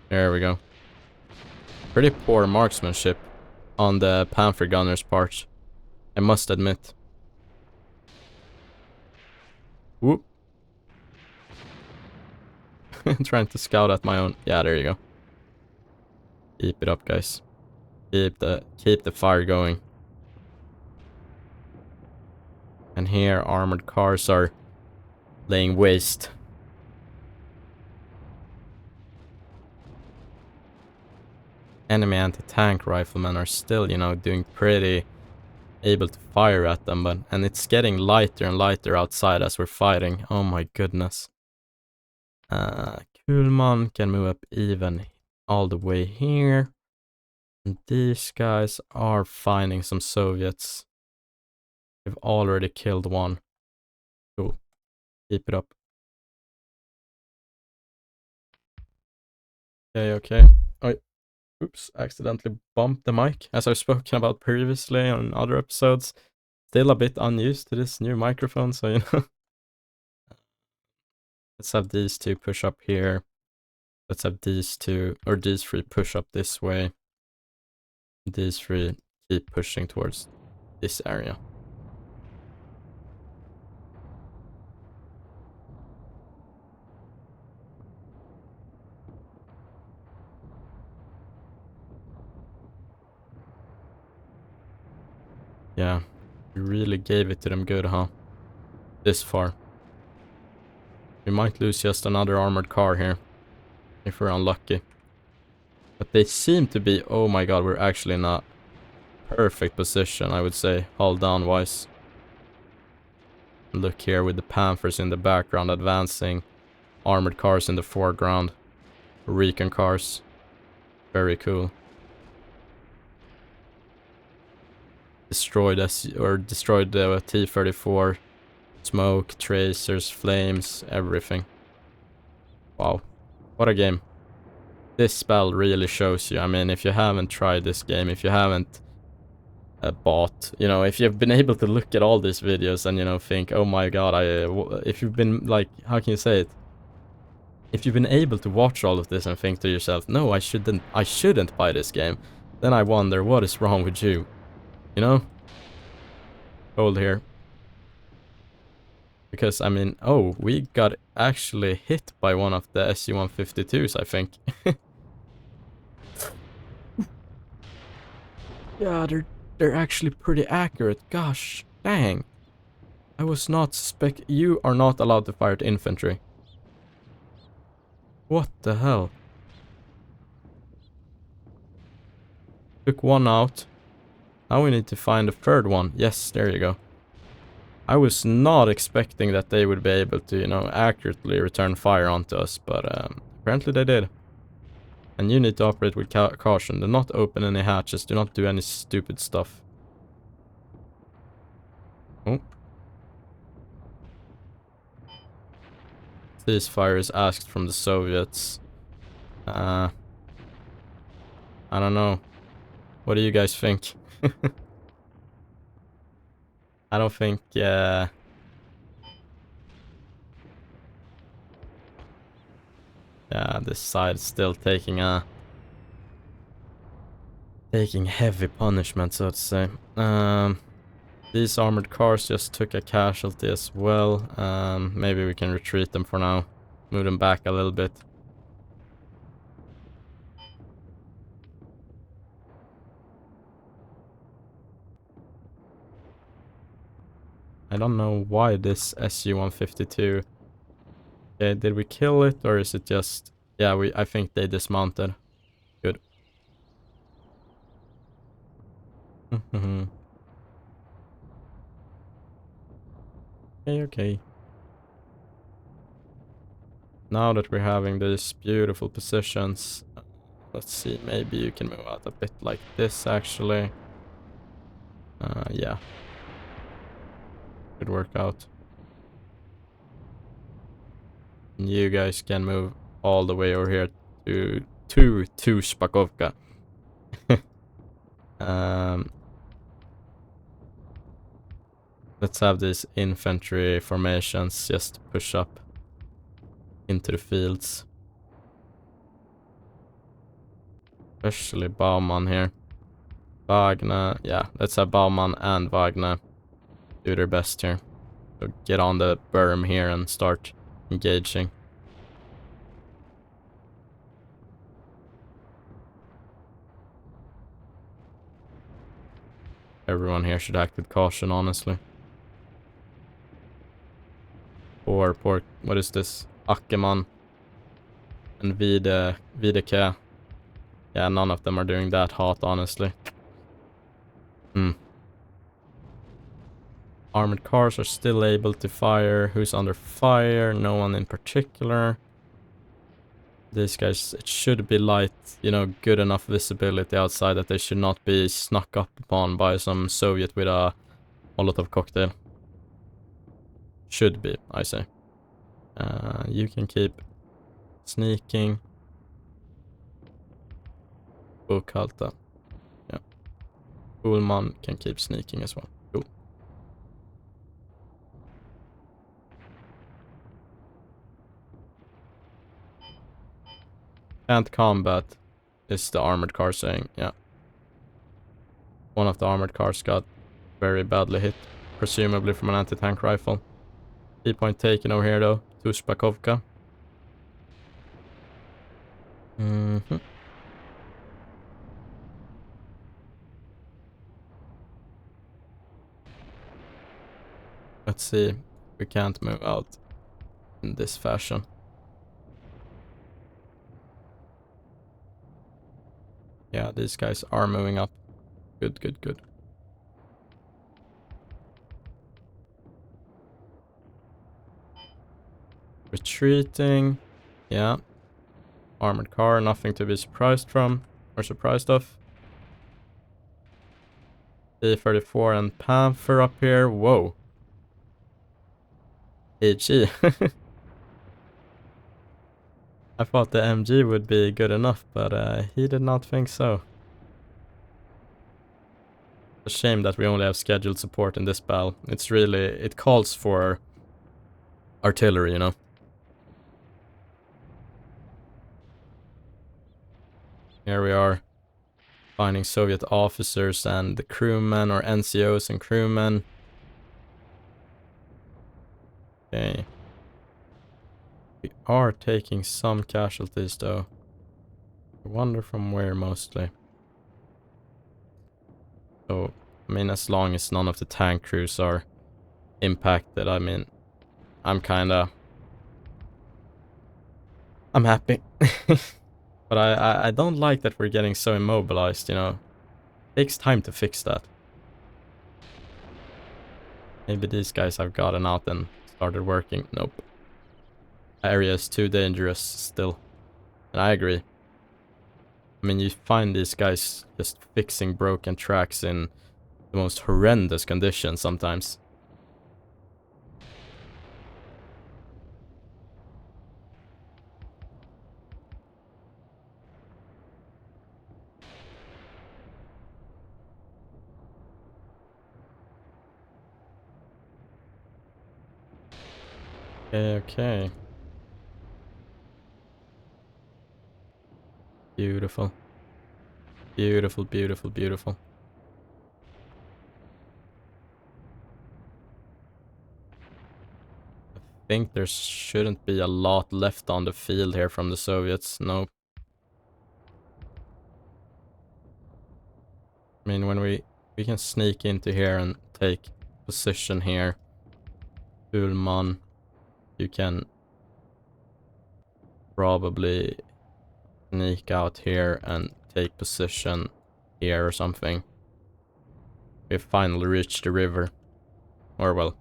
There we go. Pretty poor marksmanship on the Panther gunner's part, I must admit. Whoop. Trying to scout at my own. Yeah, there you go. Keep it up, guys. Keep the fire going. And here armored cars are laying waste. Enemy anti-tank riflemen are still, you know, doing pretty able to fire at them, but and it's getting lighter and lighter outside as we're fighting. Oh my goodness. Kuhlman can move up even all the way here. And these guys are finding some Soviets. They've already killed one. Cool. Keep it up. Okay. Oh, oops, accidentally bumped the mic, as I've spoken about previously on other episodes. still a bit unused to this new microphone, so you know. Let's have these two push up here. Let's have these two, or these three push up this way. These three keep pushing towards this area. Yeah, we really gave it to them good, huh? This far. We might lose just another armored car here, if we're unlucky. But they seem to be, oh my god, we're actually in a perfect position, I would say, hull down wise. Look here with the Panthers in the background advancing, armored cars in the foreground, recon cars. Very cool. Destroyed the T-34, smoke, tracers, flames, everything. Wow, what a game. This spell really shows you, I mean, if you haven't tried this game, if you haven't bought, you know, if you've been able to look at all these videos and, you know, think, oh my god, if you've been, like, how can you say it? If you've been able to watch all of this and think to yourself, no, I shouldn't buy this game, then I wonder what is wrong with you, you know? Hold here. Because, I mean, oh, we got actually hit by one of the SU-152s, I think. Yeah, they're actually pretty accurate. Gosh, dang. I was not you are not allowed to fire at infantry. What the hell? Took one out. Now we need to find a third one. Yes, there you go. I was not expecting that they would be able to, you know, accurately return fire onto us, but apparently they did. And you need to operate with caution. Do not open any hatches. Do not do any stupid stuff. Oh. Ceasefire is asked from the Soviets. I don't know. What do you guys think? I don't think, yeah, this side is still taking heavy punishment, so to say. These armored cars just took a casualty as well. Maybe we can retreat them for now. Move them back a little bit. I don't know why this SU-152... Okay, did we kill it, or is it just... Yeah, I think they dismounted. Good. Okay. Now that we're having these beautiful positions, let's see, maybe you can move out a bit like this, actually. Yeah. Could work out. And you guys can move all the way over here to Spakovka. Let's have these infantry formations just push up into the fields. Especially Baumann here. Wagner, yeah, let's have Baumann and Wagner do their best here. So get on the berm here and start engaging. Everyone here should act with caution, honestly. Poor, what is this? Ackerman and Videke. Yeah, none of them are doing that hot, honestly. Armored cars are still able to fire. Who's under fire? No one in particular. These guys, it should be light, you know, good enough visibility outside that they should not be snuck up upon by some Soviet with a Molotov cocktail. Should be, I say. You can keep sneaking. Bukalta. Yeah. Ullman can keep sneaking as well. Cool. Can't combat is the armored car saying, yeah. One of the armored cars got very badly hit, presumably from an anti-tank rifle. Key point taken over here though, to Spakovka. Let's see, we can't move out in this fashion. Yeah, these guys are moving up. Good, good, good. Retreating. Yeah. Armored car, nothing to be surprised from. Or surprised of. D34 and Panther up here. Whoa. HE. I thought the MG would be good enough, but he did not think so. A shame that we only have scheduled support in this battle. It's really, it calls for artillery, you know. Here we are, finding Soviet officers and the crewmen, or NCOs and crewmen. Okay. We are taking some casualties though. I wonder from where mostly. So, I mean, as long as none of the tank crews are impacted, I mean, I'm happy. But I don't like that we're getting so immobilized, you know. It takes time to fix that. Maybe these guys have gotten out and started working. Nope. Area is too dangerous still. And I agree. I mean, you find these guys just fixing broken tracks in the most horrendous conditions sometimes. Okay. Beautiful. Beautiful, beautiful, beautiful. I think there shouldn't be a lot left on the field here from the Soviets. No. I mean, when we can sneak into here and take position here. Ullman, you can probably sneak out here and take position here or something. We've finally reached the river. Or well,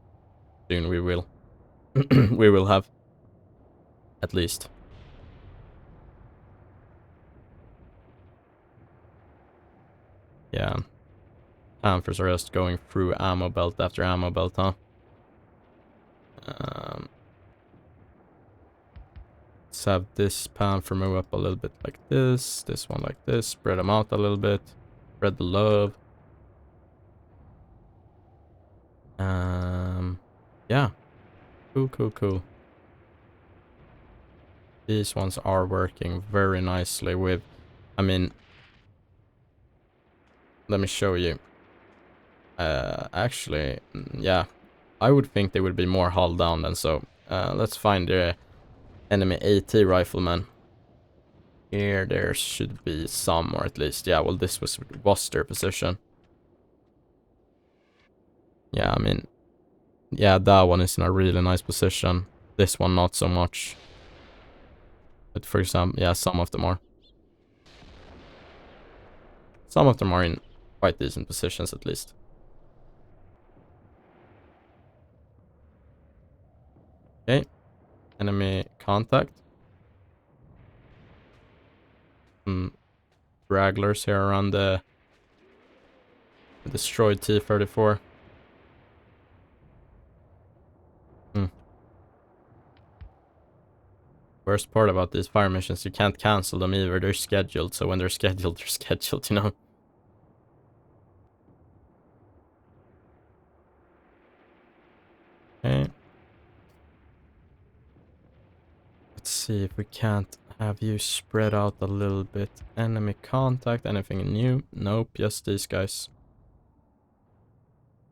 soon we will. We will have. At least. Yeah. Panthers are just going through ammo belt after ammo belt, huh? Let's have this Panther move up a little bit like this. This one like this. Spread them out a little bit. Spread the love. Yeah. Cool, cool, cool. These ones are working very nicely with, I mean, let me show you. Actually, yeah, I would think they would be more hull down than so. Let's find the enemy AT rifleman. Here there should be some, or at least, yeah, well, this was their position. Yeah, I mean, yeah, that one is in a really nice position. This one not so much. But for example, yeah, some of them are. Some of them are in quite decent positions at least. Okay. Enemy contact. Some stragglers here around the destroyed T-34. Worst part about these fire missions, you can't cancel them either. They're scheduled, so when they're scheduled, you know. Okay. Let's see if we can't Have you spread out a little bit? Enemy contact, anything new? Nope, just these guys.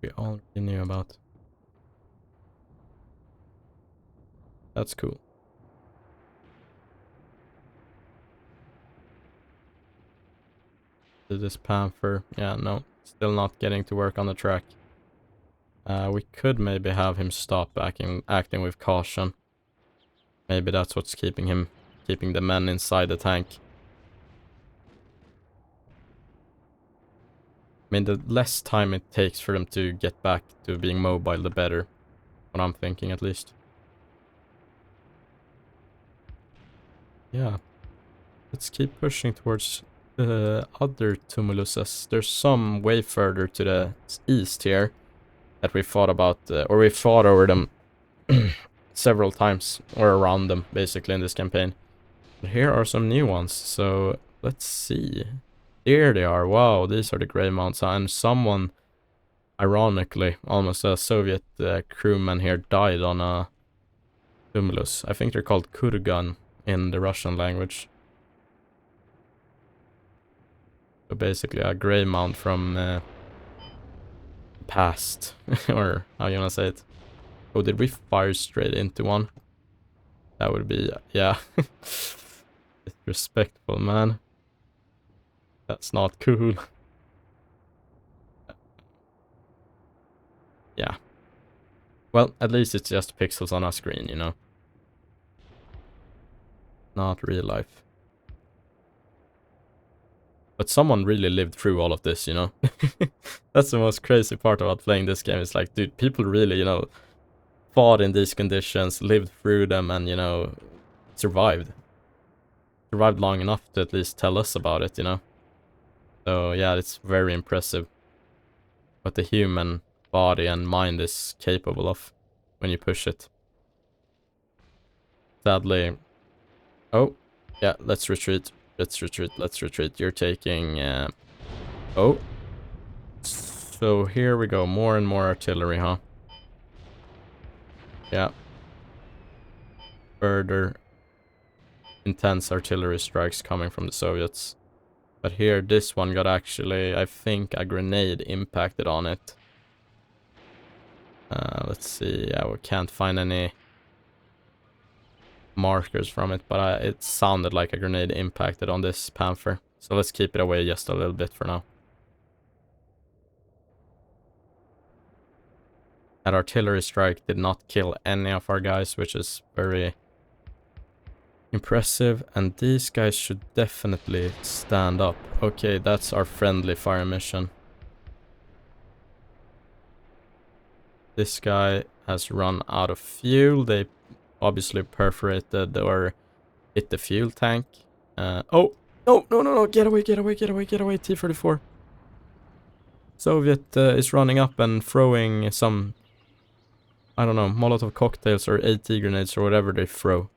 We already knew about. That's cool. To this Panther. Yeah, no. Still not getting to work on the track. We could maybe have him stop acting with caution. Maybe that's what's keeping the men inside the tank. I mean, the less time it takes for them to get back to being mobile, the better. What I'm thinking, at least. Yeah. Let's keep pushing towards the other tumuluses. There's some way further to the east here that we fought about, or we fought over them several times, or around them, basically, in this campaign. But here are some new ones, so let's see. Here they are. Wow, these are the Grey Mounts, and someone, ironically, almost a Soviet crewman here died on a tumulus. I think they're called kurgan in the Russian language. So basically a Grey Mount from past, or how you wanna say it. Oh, did we fire straight into one? That would be, yeah. Disrespectful, man. That's not cool. Yeah. Well, at least it's just pixels on a screen, you know. Not real life. But someone really lived through all of this, you know. That's the most crazy part about playing this game. It's like, dude, people really, you know, fought in these conditions, lived through them, and, you know, survived. Survived long enough to at least tell us about it, you know. So, yeah, it's very impressive what the human body and mind is capable of when you push it. Sadly... Oh, yeah, let's retreat. Let's retreat, let's retreat. You're taking... Oh. So here we go. More and more artillery, huh? Yeah. Further intense artillery strikes coming from the Soviets. But here, this one got actually, I think, a grenade impacted on it. Let's see. Yeah, we can't find any markers from it, but it sounded like a grenade impacted on this Panther. So let's keep it away just a little bit for now. That artillery strike did not kill any of our guys, which is very impressive. And these guys should definitely stand up. Okay, that's our friendly fire mission. This guy has run out of fuel. They obviously perforated or hit the fuel tank. Oh, no, get away, T-34. Soviet is running up and throwing some, I don't know, Molotov cocktails or AT grenades or whatever they throw.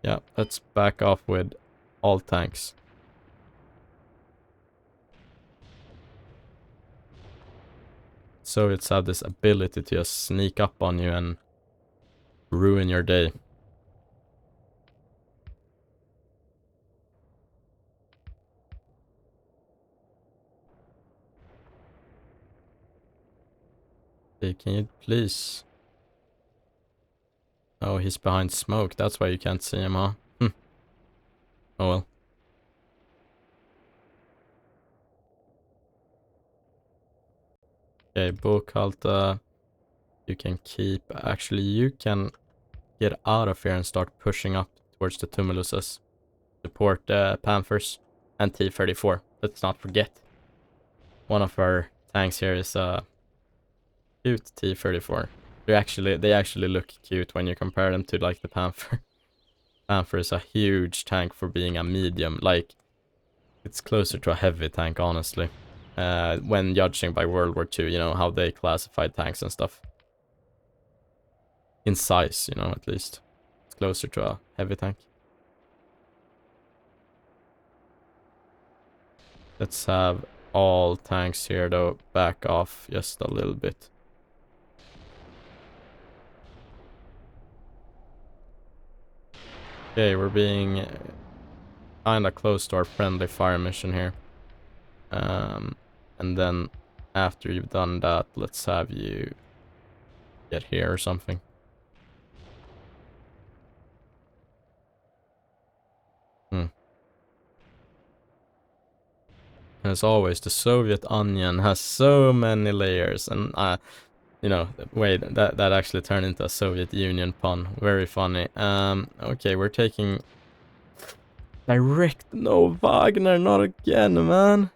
Yeah, let's back off with all tanks. Soviets have this ability to just sneak up on you and ruin your day. Hey, can you please... Oh, he's behind smoke. That's why you can't see him, huh? Hm. Oh well. Okay, Bokhalta. You can keep... Actually, you can get out of here and start pushing up towards the tumuluses. Support Panthers and T-34. Let's not forget. One of our tanks here is a cute T-34. They actually look cute when you compare them to like the Panther. Panther is a huge tank for being a medium. Like, it's closer to a heavy tank, honestly. When judging by World War II, you know, how they classified tanks and stuff. In size, you know, at least. It's closer to a heavy tank. Let's have all tanks here, though, back off just a little bit. Okay, we're being kinda close to our friendly fire mission here. And then after you've done that, let's have you get here or something. As always, the Soviet onion has so many layers, and you know, wait, that actually turned into a Soviet Union pun. Very funny. Okay, we're taking direct. No, Wagner, not again, man.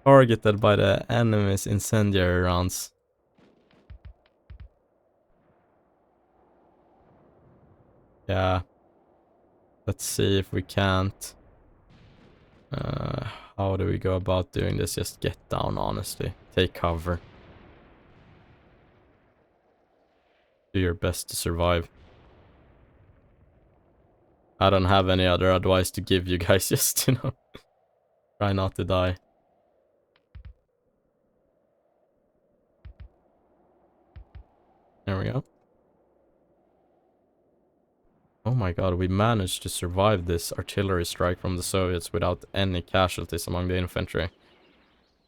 Targeted by the enemy's incendiary rounds. Yeah. Let's see if we can't. How do we go about doing this? Just get down, honestly. Take cover. Do your best to survive. I don't have any other advice to give you guys, just, you know, try not to die. There we go. Oh my god, we managed to survive this artillery strike from the Soviets without any casualties among the infantry.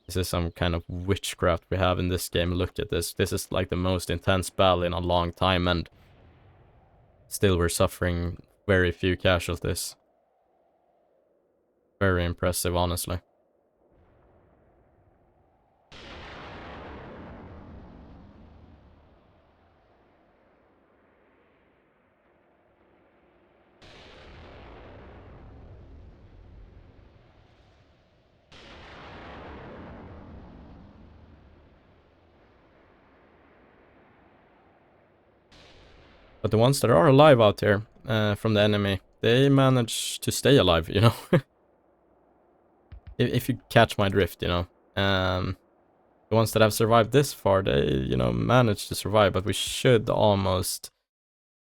This is some kind of witchcraft we have in this game. Look at this. This is like the most intense battle in a long time, and still we're suffering very few casualties. Very impressive, honestly. But the ones that are alive out here from the enemy, they manage to stay alive, you know? if you catch my drift, you know? The ones that have survived this far, they, you know, managed to survive, but we should almost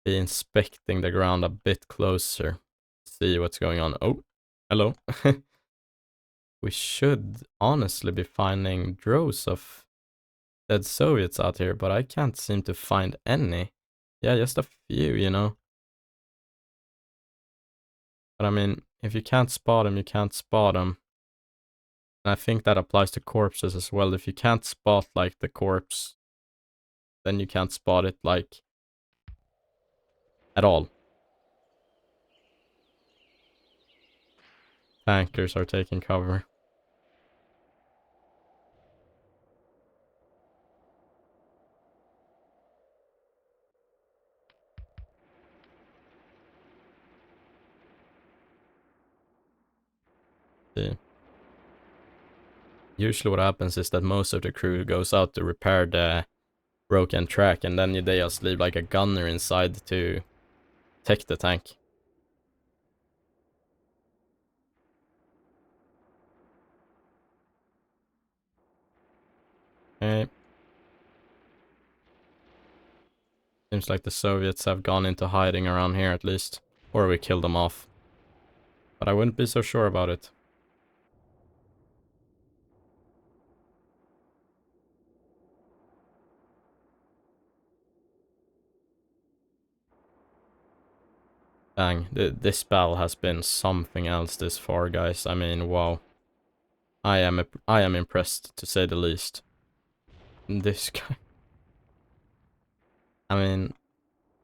be inspecting the ground a bit closer. See what's going on. Oh, hello. We should honestly be finding droves of dead Soviets out here, but I can't seem to find any. Yeah, just a few, you know. But I mean, if you can't spot them, you can't spot them. And I think that applies to corpses as well. If you can't spot, like, the corpse, then you can't spot it, like, at all. Tankers are taking cover. See. Usually what happens is that most of the crew goes out to repair the broken track, and then they just leave like a gunner inside to take the tank. Okay. Seems like the Soviets have gone into hiding around here at least. Or we killed them off. But I wouldn't be so sure about it. Dang, this battle has been something else this far, guys. I mean, wow. I am impressed, to say the least. This guy... I mean,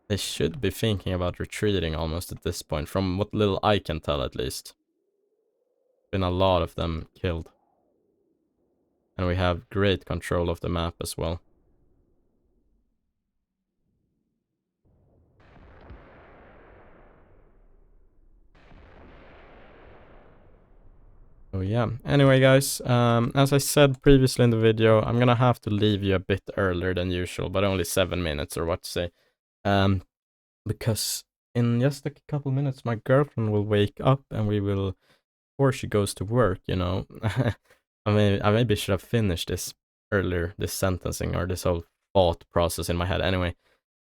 they should be thinking about retreating almost at this point, from what little I can tell at least. Been a lot of them killed. And we have great control of the map as well. So yeah, anyway guys, as I said previously in the video, I'm gonna have to leave you a bit earlier than usual, but only 7 minutes or what to say. Because in just a couple minutes my girlfriend will wake up and we will, before she goes to work, you know. I mean, I maybe should have finished this earlier, this sentencing or this whole thought process in my head. Anyway,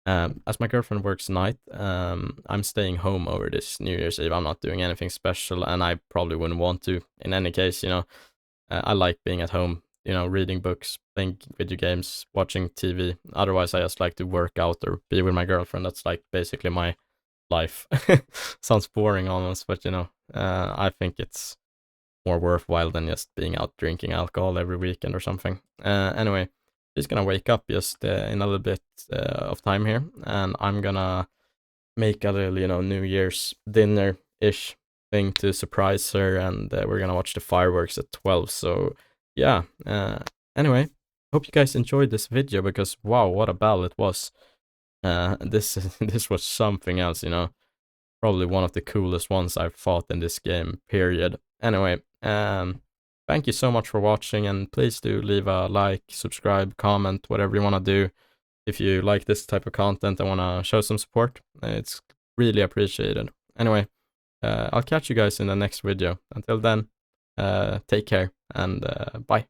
as my girlfriend works night, I'm staying home over this New Year's Eve. I'm not doing anything special, and I probably wouldn't want to. In any case, you know, I like being at home, you know, reading books, playing video games, watching TV. Otherwise, I just like to work out or be with my girlfriend. That's like basically my life. Sounds boring almost, but you know, I think it's more worthwhile than just being out drinking alcohol every weekend or something. Anyway, he's gonna wake up just in a little bit of time here, and I'm gonna make a little, you know, New Year's dinner-ish thing to surprise her, and we're gonna watch the fireworks at 12. So yeah, anyway, hope you guys enjoyed this video, because wow, what a battle it was. This this was something else, you know. Probably one of the coolest ones I've fought in this game, period. Anyway, thank you so much for watching, and please do leave a like, subscribe, comment, whatever you want to do. If you like this type of content and want to show some support, it's really appreciated. Anyway, I'll catch you guys in the next video. Until then, take care, and bye.